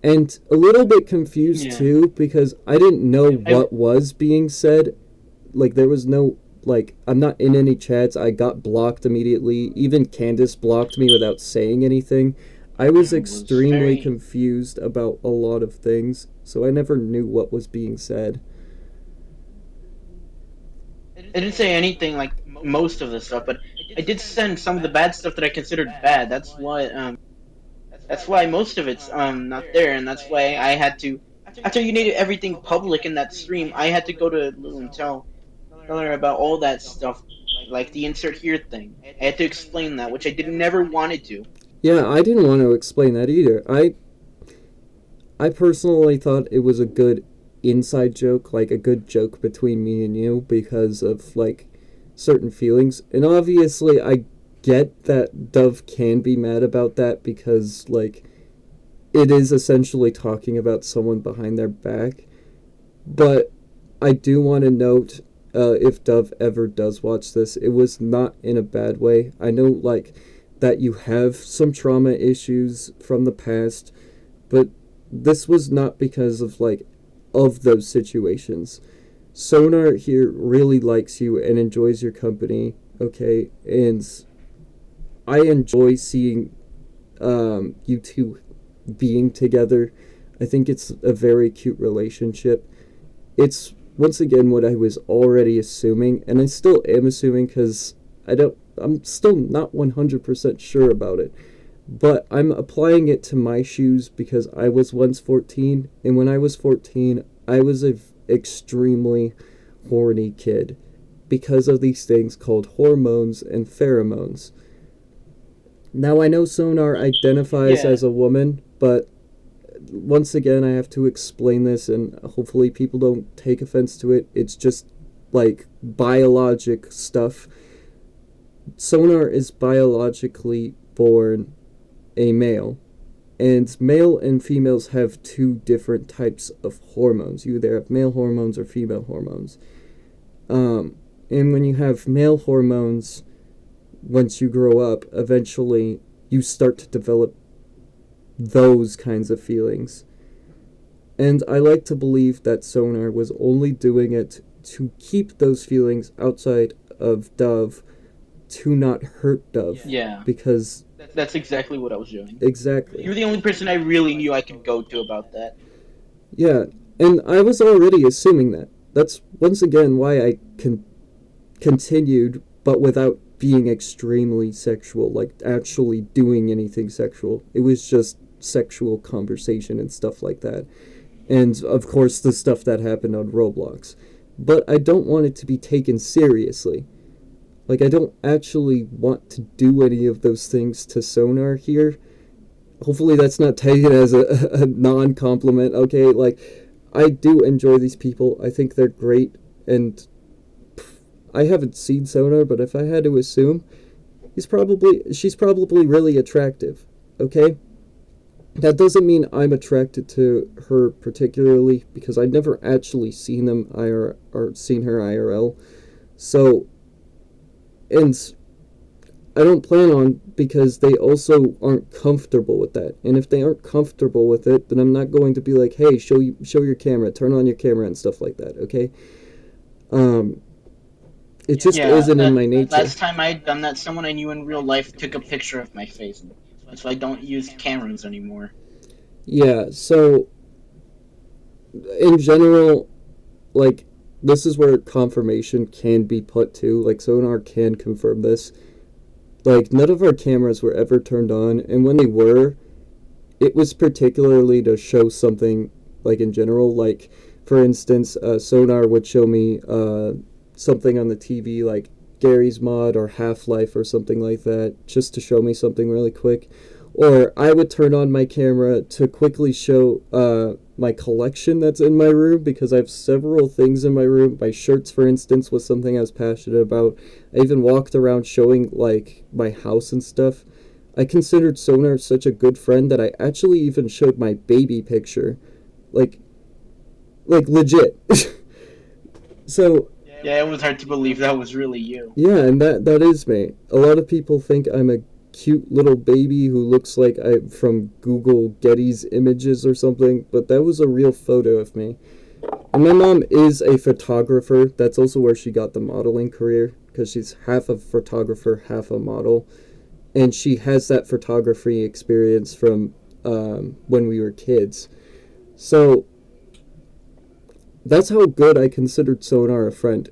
and a little bit confused too because I didn't know what was being said. Like, there was no, like, I'm not in any chats. I got blocked immediately. Even Candace blocked me without saying anything. I was extremely confused about a lot of things, so I never knew what was being said. I didn't say anything like most of the stuff, but I did send some of the bad stuff that I considered bad. That's why most of it's not there, and that's why I had to. After you made everything public in that stream, I had to go to Lou and tell her about all that stuff, like the insert here thing. I had to explain that, which I did never wanted to. Yeah, I didn't want to explain that either. I personally thought it was a good inside joke, like a good joke between me and you because of, like, certain feelings. And obviously I get that Dove can be mad about that because, like, it is essentially talking about someone behind their back. But I do want to note, if Dove ever does watch this, it was not in a bad way. I know, like, that you have some trauma issues from the past, but this was not because of, like, of those situations. Sonar here really likes you and enjoys your company, okay? And I enjoy seeing you two being together. I think it's a very cute relationship. It's, once again, what I was already assuming, and I still am assuming because I'm still not 100% sure about it. But I'm applying it to my shoes because I was once 14, and when I was 14, I was an extremely horny kid because of these things called hormones and pheromones. Now, I know Sonar identifies as a woman, but once again, I have to explain this, and hopefully people don't take offense to it. It's just, like, biologic stuff. Sonar is biologically born a male, and male and females have two different types of hormones. You either have male hormones or female hormones. And when you have male hormones, once you grow up, eventually you start to develop those kinds of feelings. And I like to believe that Sonar was only doing it to keep those feelings outside of Dove, to not hurt Dove. Yeah. Because That's exactly what I was doing. exactly. You're the only person I really knew I could go to about that. Yeah, and I was already assuming that. That's once again why I continued, but without being extremely sexual, like actually doing anything sexual. It was just sexual conversation and stuff like that. And of course, the stuff that happened on Roblox. But I don't want it to be taken seriously. Like, I don't actually want to do any of those things to Sonar here. Hopefully that's not taken as a non-compliment, okay? Like, I do enjoy these people. I think they're great, and I haven't seen Sonar, but if I had to assume, she's probably really attractive, okay? That doesn't mean I'm attracted to her particularly, because I've never actually seen or seen her IRL. So, and I don't plan on, because they also aren't comfortable with that. And if they aren't comfortable with it, then I'm not going to be like, hey, show your camera, turn on your camera and stuff like that, okay? It just isn't in my nature. Last time I had done that, someone I knew in real life took a picture of my face. So I don't use cameras anymore. Yeah, so in general, like, this is where confirmation can be put to. Like, Sonar can confirm this. Like, none of our cameras were ever turned on, and when they were, it was particularly to show something, like, in general. Like, for instance, Sonar would show me something on the TV, like Gary's Mod or Half-Life or something like that, just to show me something really quick. Or I would turn on my camera to quickly show my collection that's in my room, because I have several things in my room. My shirts, for instance, was something I was passionate about. I even walked around showing, like, my house and stuff. I considered Sonar such a good friend that I actually even showed my baby picture. Like legit. So yeah, it was hard to believe that was really you. Yeah, and that is me. A lot of people think I'm a cute little baby who looks like I'm from Google Getty's images or something, but that was a real photo of me. And my mom is a photographer. That's also where she got the modeling career, because she's half a photographer, half a model. And she has that photography experience from when we were kids. So that's how good I considered Sonar a friend.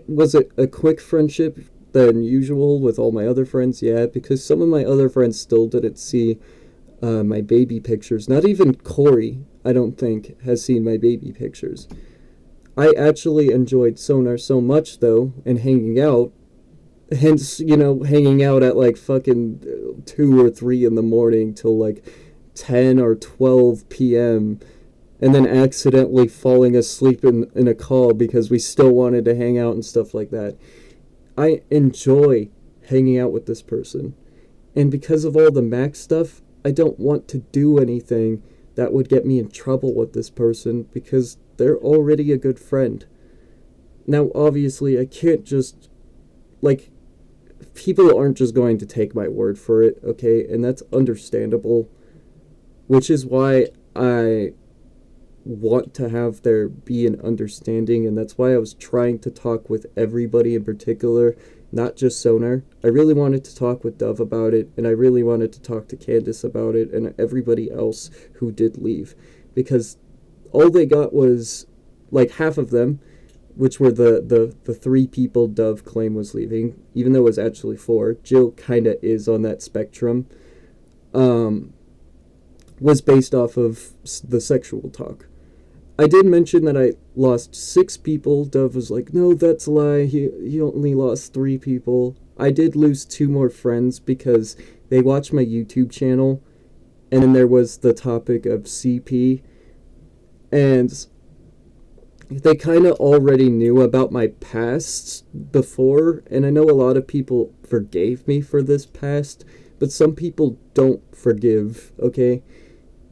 Was it a quick friendship than usual with all my other friends? Yeah, because some of my other friends still didn't see my baby pictures. Not even Corey, I don't think, has seen my baby pictures. I actually enjoyed Sonar so much, though, and hanging out. Hence, hanging out at like fucking 2 or 3 in the morning till like 10 or 12 p.m. and then accidentally falling asleep in a call because we still wanted to hang out and stuff like that. I enjoy hanging out with this person. And because of all the Mac stuff, I don't want to do anything that would get me in trouble with this person, because they're already a good friend. Now, obviously, I can't just, like, people aren't just going to take my word for it, okay? And that's understandable. Which is why I want to have there be an understanding, and that's why I was trying to talk with everybody in particular, not just Sonar. I really wanted to talk with Dove about it, and I really wanted to talk to Candace about it, and everybody else who did leave, because all they got was, like, half of them, which were the 3 people Dove claimed was leaving, even though it was actually 4. Jill kinda is on that spectrum. Was based off of the sexual talk. I did mention that I lost 6 people. Dove was like, no, that's a lie. He only lost 3 people. I did lose 2 more friends because they watched my YouTube channel, and then there was the topic of CP, and they kind of already knew about my past before, and I know a lot of people forgave me for this past, but some people don't forgive, okay?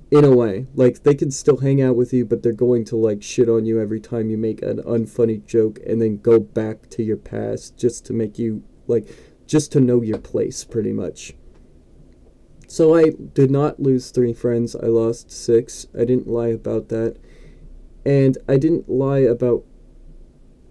in a way. Like, they can still hang out with you, but they're going to, like, shit on you every time you make an unfunny joke and then go back to your past just to make you, like, just to know your place, pretty much. So I did not lose 3 friends. I lost 6. I didn't lie about that. And I didn't lie about,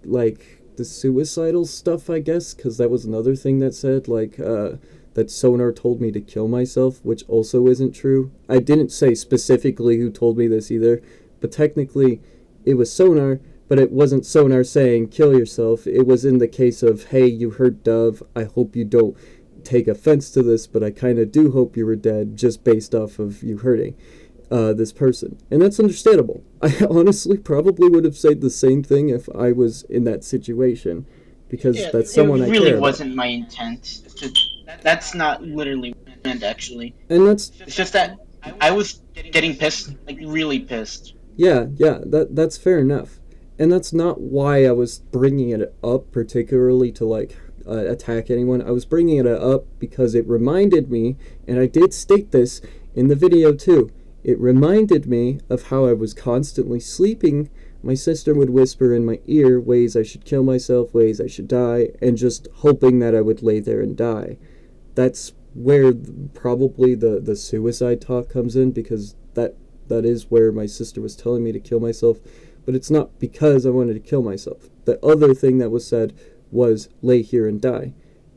like, the suicidal stuff, I guess, because that was another thing that said, like, that Sonar told me to kill myself, which also isn't true. I didn't say specifically who told me this either, but technically it was Sonar, but it wasn't Sonar saying kill yourself. It was in the case of, hey, you hurt Dove. I hope you don't take offense to this, but I kind of do hope you were dead just based off of you hurting this person. And that's understandable. I honestly probably would have said the same thing if I was in that situation, because Yeah, that's it someone I really care about. wasn't my intent. That's not literally what I meant, actually. And that's, It's just that I was getting pissed, like really pissed. yeah, that's fair enough. And that's not why I was bringing it up particularly to, like, attack anyone. I was bringing it up because it reminded me, and I did state this in the video too, it reminded me of how I was constantly sleeping. My sister would whisper in my ear ways I should kill myself, ways I should die, and just hoping that I would lay there and die. That's where probably the suicide talk comes in, because that is where my sister was telling me to kill myself, but it's not because I wanted to kill myself. The other thing that was said was lay here and die,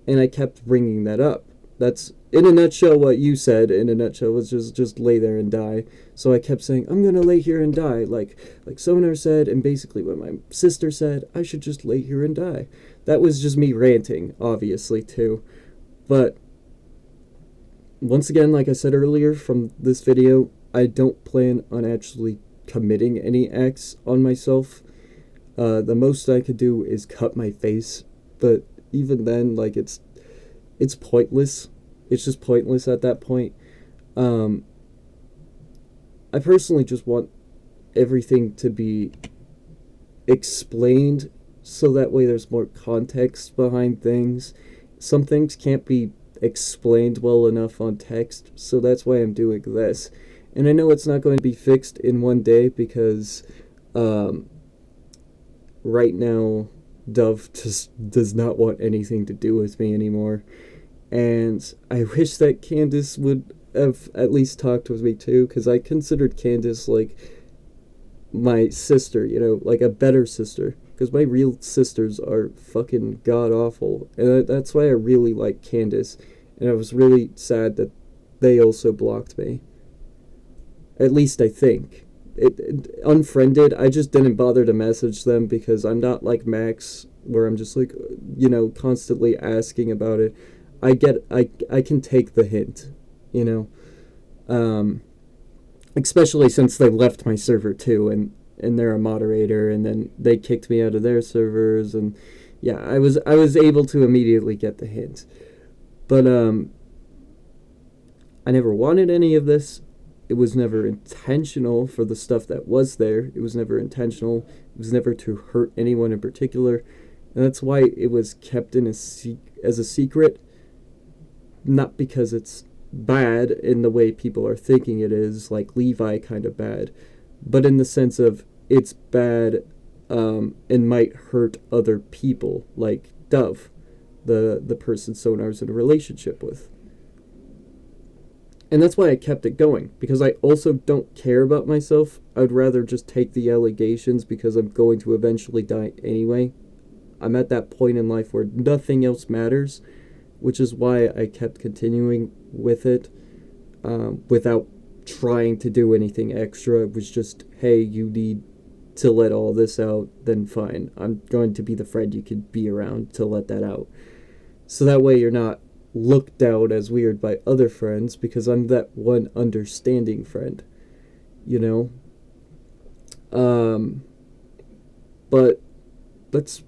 and I kept bringing that up. That's in a nutshell what you said. In a nutshell was just lay there and die. So I kept saying I'm gonna lay here and die, like Sonar said, and basically what my sister said. I should just lay here and die. That was just me ranting, obviously too, but once again, like I said earlier from this video, I don't plan on actually committing any acts on myself. The most I could do is cut my face, but even then, like, it's pointless. It's just pointless at that point. Um, I personally just want everything to be explained so that way there's more context behind things. Some things can't be explained well enough on text, so that's why I'm doing this. And I know it's not going to be fixed in one day because um, right now Dove just does not want anything to do with me anymore. And I wish that Candace would have at least talked with me too, because I considered Candace like my sister, like a better sister. Because my real sisters are fucking god awful. And that's why I really like Candace. And I was really sad that they also blocked me. At least I think. Unfriended, I just didn't bother to message them because I'm not like Max, where I'm just like, constantly asking about it. I can take the hint, you know. Especially since they left my server too, and they're a moderator, and then they kicked me out of their servers, and yeah, I was able to immediately get the hint. But I never wanted any of this. It was never intentional for the stuff that was there. It was never intentional. It was never to hurt anyone in particular. And that's why it was kept in as a secret. Not because it's bad in the way people are thinking it is, like Levi kind of bad, but in the sense of it's bad and might hurt other people, like Dove, the person Sonar's in a relationship with. And that's why I kept it going, because I also don't care about myself. I'd rather just take the allegations because I'm going to eventually die anyway. I'm at that point in life where nothing else matters, which is why I kept continuing with it without trying to do anything extra. It was just, hey, you need to let all this out, then fine. I'm going to be the friend you could be around to let that out. So that way you're not looked out as weird by other friends, because I'm that one understanding friend, you know? But that's,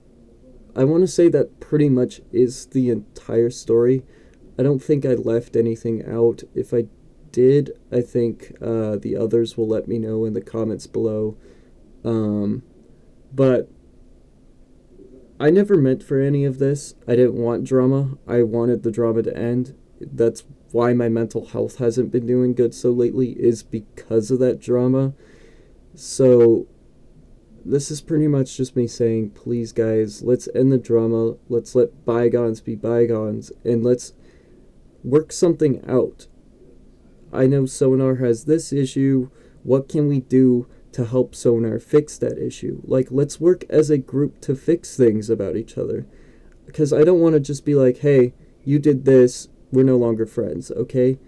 I want to say that pretty much is the entire story. I don't think I left anything out. If I did, I think the others will let me know in the comments below. But I never meant for any of this. I didn't want drama. I wanted the drama to end. That's why my mental health hasn't been doing good so lately is because of that drama. So this is pretty much just me saying, please guys, let's end the drama, let's let bygones be bygones, and let's work something out. I know Sonar has this issue. What can we do to help Sonar fix that issue? Like, let's work as a group to fix things about each other. Because I don't want to just be like, hey, you did this, we're no longer friends, okay?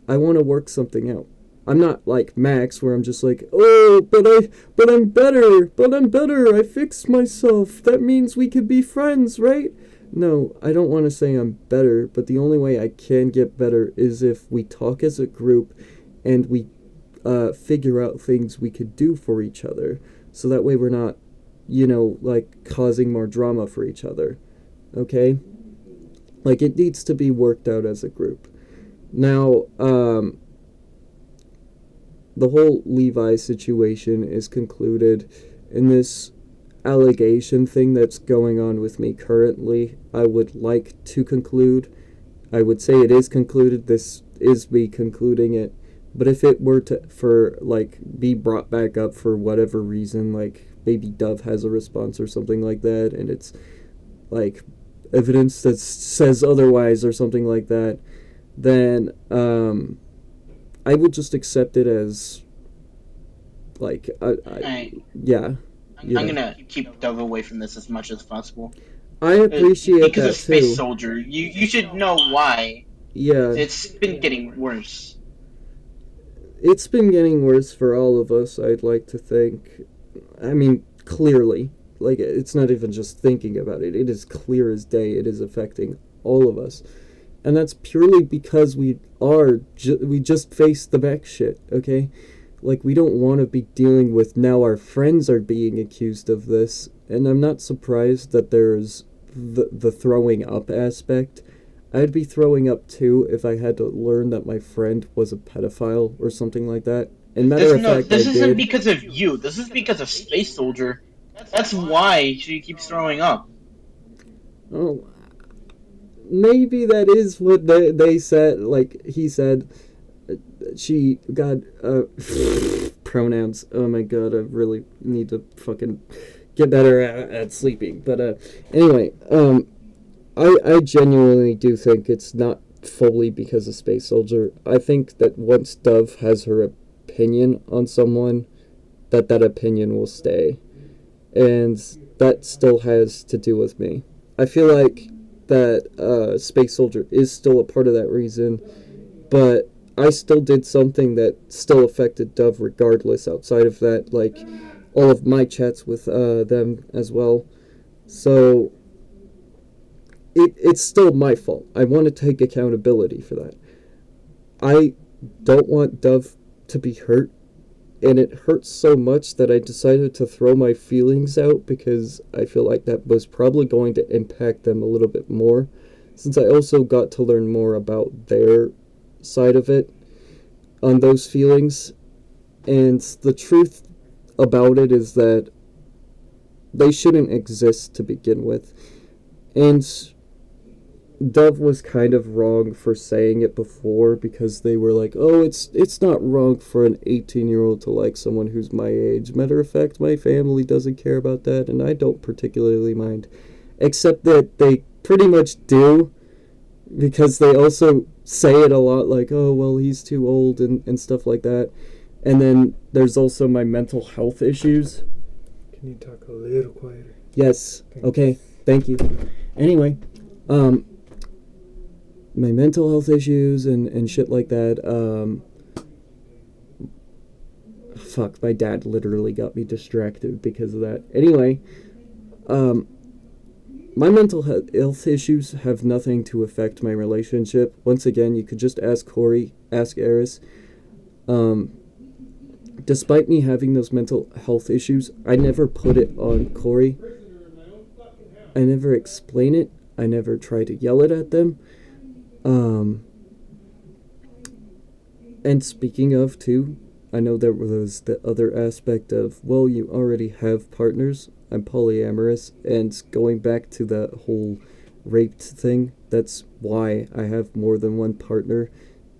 I want to work something out. I'm not like Max, where I'm just like, oh, but I'm better, I fixed myself, that means we could be friends, right? No, I don't want to say I'm better, but the only way I can get better is if we talk as a group and we figure out things we could do for each other. So that way we're not, like causing more drama for each other. Okay? Like, it needs to be worked out as a group. Now, the whole Levi situation is concluded, in this allegation thing that's going on with me currently, I would like to conclude. I would say it is concluded. This is me concluding it. But if it were to be brought back up for whatever reason, like maybe Dove has a response or something like that, and it's like evidence that says otherwise or something like that, then I will just accept it as like yeah. I'm gonna keep Dove away from this as much as possible. I appreciate because that of Space too. Soldier. You should know why. Yeah. It's been getting worse. It's been getting worse for all of us, I'd like to think. I mean, clearly. Like, it's not even just thinking about it. It is clear as day. It is affecting all of us. And that's purely because we just faced the back shit, okay? Like, we don't want to be dealing with now our friends are being accused of this. And I'm not surprised that there's the throwing up aspect. I'd be throwing up too if I had to learn that my friend was a pedophile or something like that. And matter of fact, this I isn't did. because of you. This is because of Space Soldier. That's why she keeps throwing up. Oh, maybe that is what they said. Like, he said, she got pronouns. Oh my god, I really need to fucking get better at sleeping. But anyway, I genuinely do think it's not fully because of Space Soldier. I think that once Dove has her opinion on someone, that opinion will stay. And that still has to do with me. I feel like that Space Soldier is still a part of that reason, but I still did something that still affected Dove regardless outside of that, like all of my chats with them as well. So it's still my fault. I want to take accountability for that. I don't want Dove to be hurt, and it hurts so much that I decided to throw my feelings out because I feel like that was probably going to impact them a little bit more, since I also got to learn more about their side of it on those feelings. And the truth about it is that they shouldn't exist to begin with. And Dove was kind of wrong for saying it before, because they were like, oh, it's not wrong for an 18-year-old to like someone who's my age. Matter of fact, my family doesn't care about that, and I don't particularly mind. Except that they pretty much do, because they also say it a lot, like, oh, well, he's too old and stuff like that. And then there's also my mental health issues. Can you talk a little quieter? Yes. Okay. Thank you. Anyway, my mental health issues and shit like that. Fuck, my dad literally got me distracted because of that. Anyway, my mental health issues have nothing to affect my relationship. Once again, you could just ask Corey, ask Eris. Despite me having those mental health issues, I never put it on Corey. I never explain it. I never try to yell it at them. And speaking of, too, I know there was the other aspect of, well, you already have partners. I'm polyamorous, and going back to the whole raped thing, that's why I have more than one partner,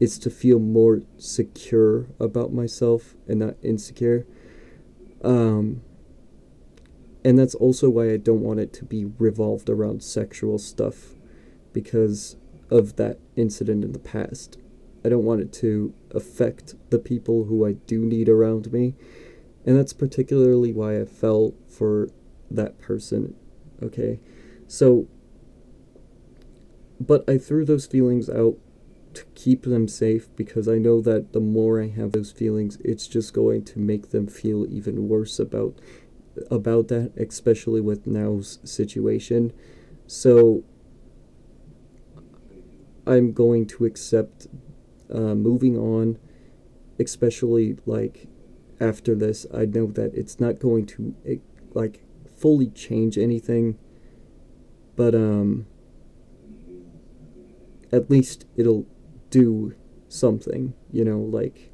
is to feel more secure about myself and not insecure. And that's also why I don't want it to be revolved around sexual stuff, because of that incident in the past. I don't want it to affect the people who I do need around me. And that's particularly why I fell for that person. Okay? So, but I threw those feelings out to keep them safe, because I know that the more I have those feelings, it's just going to make them feel even worse about that, especially with now's situation. So I'm going to accept moving on, especially like after this. I know that it's not going to like fully change anything, but at least it'll do something, like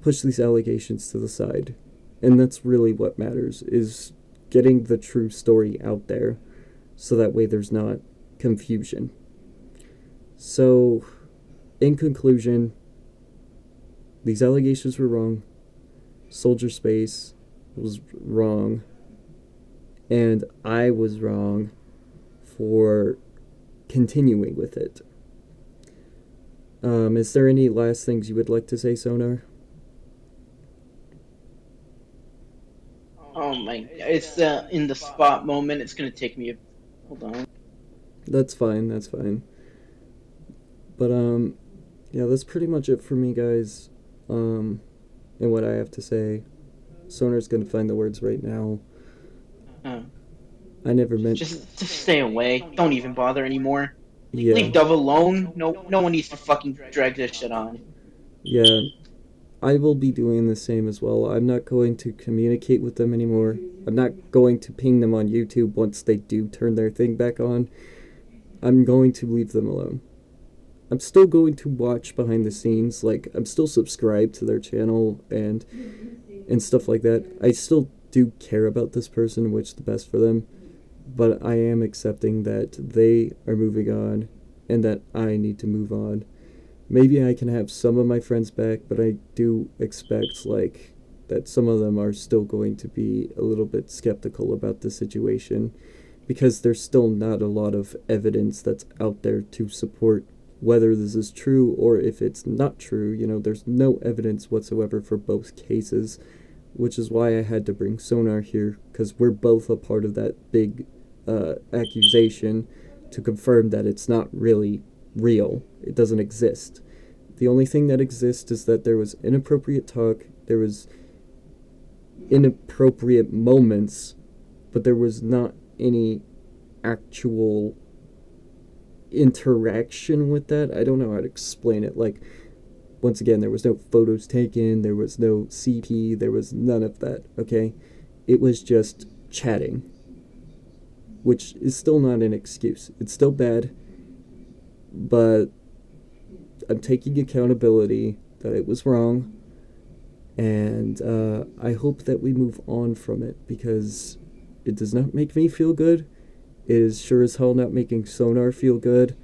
push these allegations to the side. And that's really what matters, is getting the true story out there, so that way there's not confusion. So, in conclusion, these allegations were wrong. Soldier Space was wrong. And I was wrong for continuing with it. Is there any last things you would like to say, Sonar? Oh my, it's the in the spot moment. It's gonna take me. Hold on. That's fine, that's fine. But, yeah, that's pretty much it for me, guys. And what I have to say. Sonar's gonna find the words right now. Uh, I never meant... just stay away. Don't even bother anymore. Yeah. Leave Dove alone. No one needs to fucking drag this shit on. Yeah. I will be doing the same as well. I'm not going to communicate with them anymore. I'm not going to ping them on YouTube once they do turn their thing back on. I'm going to leave them alone. I'm still going to watch behind the scenes. Like, I'm still subscribed to their channel and stuff like that. I still do care about this person and wish the best for them. But I am accepting that they are moving on and that I need to move on. Maybe I can have some of my friends back, but I do expect, like, that some of them are still going to be a little bit skeptical about the situation, because there's still not a lot of evidence that's out there to support whether this is true or if it's not true. There's no evidence whatsoever for both cases, which is why I had to bring Sonar here, because we're both a part of that big accusation to confirm that it's not really real. It doesn't exist. The only thing that exists is that there was inappropriate talk, there was inappropriate moments, but there was not any actual interaction with that. I don't know how to explain it. Like, once again, there was no photos taken, there was no CP, there was none of that, okay? It was just chatting, which is still not an excuse. It's still bad, but I'm taking accountability that it was wrong, and I hope that we move on from it, because it does not make me feel good. It is sure as hell not making Sonar feel good,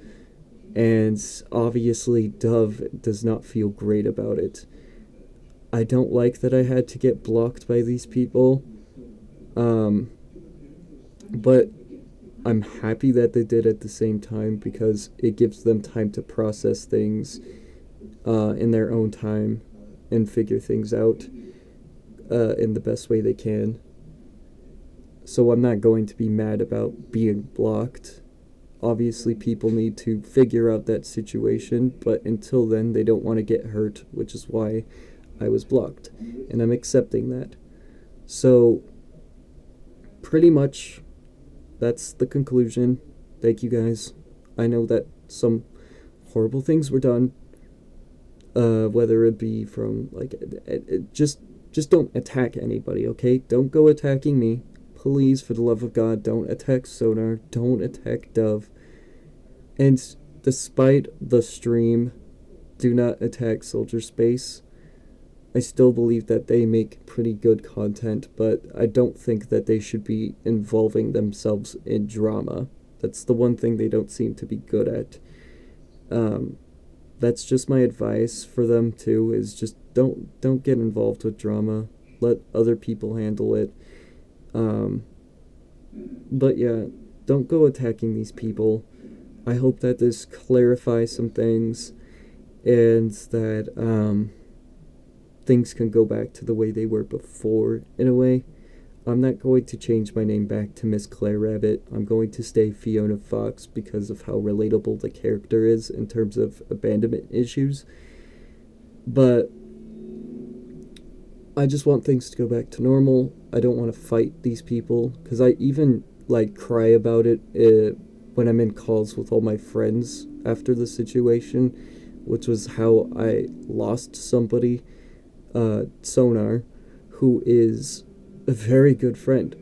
and obviously Dove does not feel great about it. I don't like that I had to get blocked by these people, but I'm happy that they did at the same time, because it gives them time to process things in their own time and figure things out in the best way they can. So I'm not going to be mad about being blocked. Obviously, people need to figure out that situation, but until then, they don't want to get hurt, which is why I was blocked. And I'm accepting that. So, pretty much, that's the conclusion. Thank you, guys. I know that some horrible things were done, whether it be from, like, just don't attack anybody, okay? Don't go attacking me. Please, for the love of God, don't attack Sonar. Don't attack Dove. And despite the stream, do not attack Soldier Space. I still believe that they make pretty good content, but I don't think that they should be involving themselves in drama. That's the one thing they don't seem to be good at. that's just my advice for them too. Is just don't get involved with drama. Let other people handle it. Um, but yeah, don't go attacking these people. I hope that this clarifies some things and that things can go back to the way they were before in a way. I'm not going to change my name back to Miss Claire Rabbit. I'm going to stay Fiona Fox because of how relatable the character is in terms of abandonment issues. But I just want things to go back to normal. I don't want to fight these people because I even like cry about it when I'm in calls with all my friends after the situation, which was how I lost somebody, Sonar, who is a very good friend.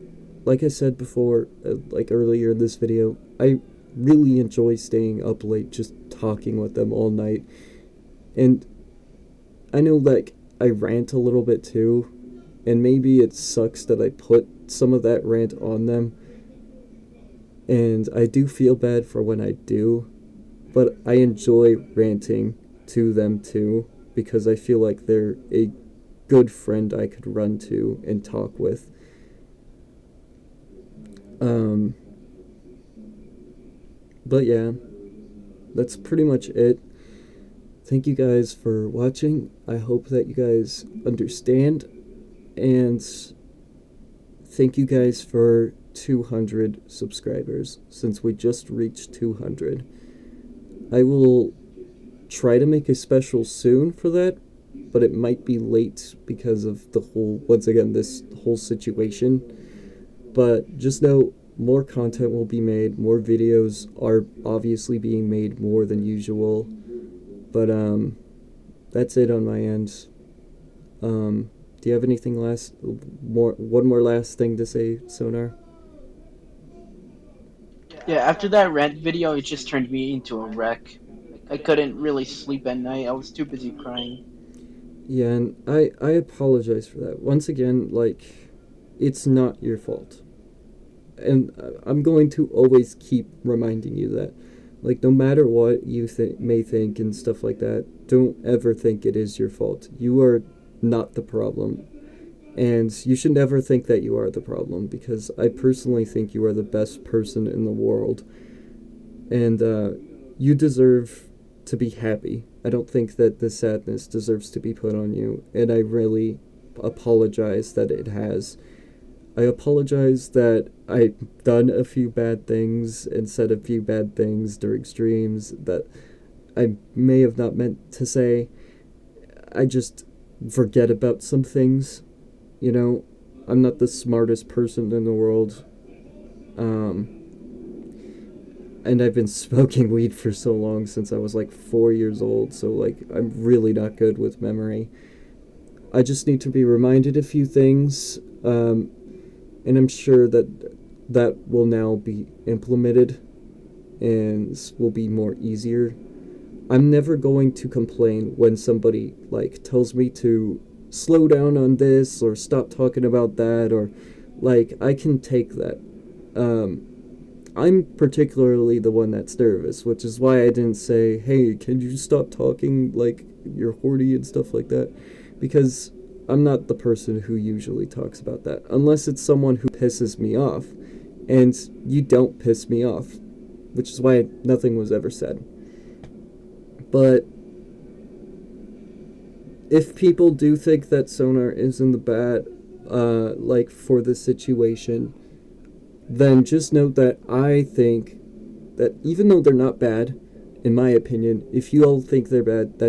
Like I said before, like earlier in this video, I really enjoy staying up late just talking with them all night. And I know like I rant a little bit too, and maybe it sucks that I put some of that rant on them. And I do feel bad for when I do, but I enjoy ranting to them too because I feel like they're a good friend I could run to and talk with. But yeah, that's pretty much it. Thank you guys for watching. I hope that you guys understand, and thank you guys for 200 subscribers since we just reached 200. I will try to make a special soon for that, but it might be late because of the whole, once again, this whole situation. But just know more content will be made, more videos are obviously being made more than usual. But that's it on my end. Do you have anything one more last thing to say, Sonar? Yeah, after that rant video, it just turned me into a wreck. I couldn't really sleep at night. I was too busy crying. Yeah, and I apologize for that. Once again, like, it's not your fault. And I'm going to always keep reminding you that. Like, no matter what you may think and stuff like that, don't ever think it is your fault. You are not the problem. And you should never think that you are the problem, because I personally think you are the best person in the world. And you deserve to be happy. I don't think that the sadness deserves to be put on you, and I really apologize that it has. I apologize that I've done a few bad things and said a few bad things during streams that I may have not meant to say. I just forget about some things, you know? I'm not the smartest person in the world. And I've been smoking weed for so long, since I was like 4 years old, so like I'm really not good with memory. I just need to be reminded a few things, and I'm sure that that will now be implemented and will be more easier. I'm never going to complain when somebody like tells me to slow down on this or stop talking about that, or like I can take that. I'm particularly the one that's nervous, which is why I didn't say, hey, can you stop talking like you're horny and stuff like that, because I'm not the person who usually talks about that, unless it's someone who pisses me off, and you don't piss me off, which is why nothing was ever said. But if people do think that Sonar is in the bad, like for this situation, then just note that I think that even though they're not bad, in my opinion, if you all think they're bad,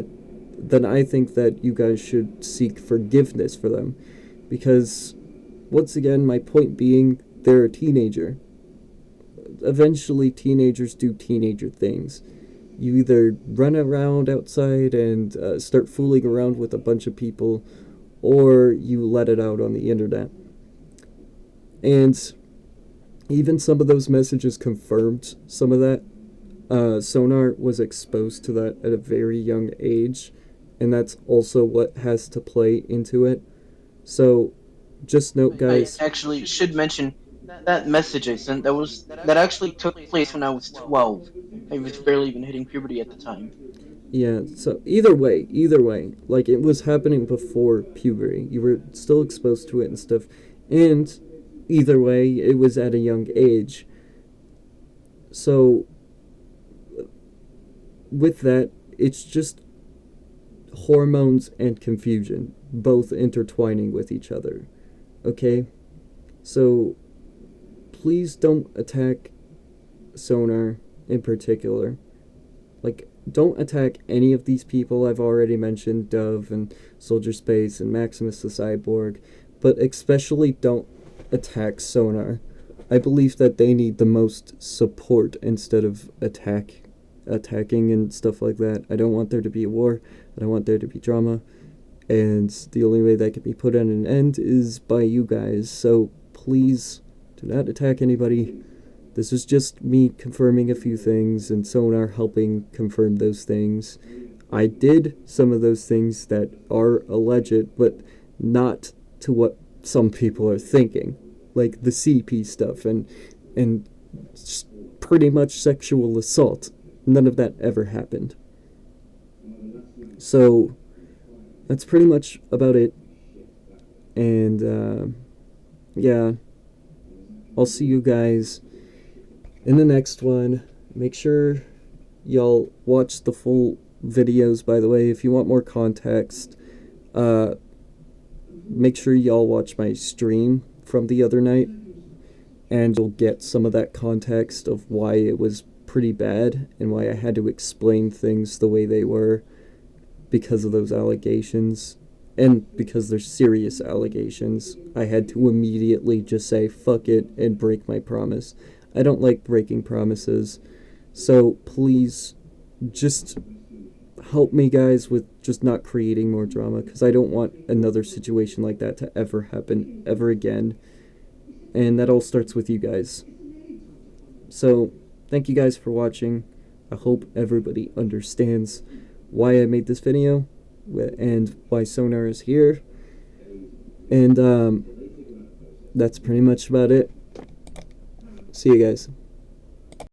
then I think that you guys should seek forgiveness for them. Because, once again, my point being, they're a teenager. Eventually, teenagers do teenager things. You either run around outside and start fooling around with a bunch of people, or you let it out on the internet. And even some of those messages confirmed some of that. Sonar was exposed to that at a very young age, and that's also what has to play into it. So, just note, guys. I actually should mention that message I sent that actually took place when I was 12. I was barely even hitting puberty at the time. Yeah, so either way, like it was happening before puberty. You were still exposed to it and stuff. And either way, it was at a young age. So with that, it's just hormones and confusion both intertwining with each other. Okay? So please don't attack Sonar in particular. Like, don't attack any of these people I've already mentioned, Dove and Soldier Space and Maximus the Cyborg, but especially don't attack Sonar. I believe that they need the most support instead of attacking and stuff like that. I don't want there to be a war. I don't want there to be drama. And the only way that can be put at an end is by you guys. So please do not attack anybody. This is just me confirming a few things and Sonar helping confirm those things. I did some of those things that are alleged, but not to what some people are thinking. Like the CP stuff and pretty much sexual assault. None of that ever happened. So that's pretty much about it. And yeah, I'll see you guys in the next one. Make sure y'all watch the full videos, by the way. If you want more context, make sure y'all watch my stream from the other night, and you'll get some of that context of why it was pretty bad and why I had to explain things the way they were because of those allegations. And because they're serious allegations, I had to immediately just say fuck it and break my promise. I don't like breaking promises. So please just help me, guys, with just not creating more drama, because I don't want another situation like that to ever happen ever again. And that all starts with you guys. So thank you guys for watching. I hope everybody understands why I made this video and why Sonar is here. And that's pretty much about it. See you guys.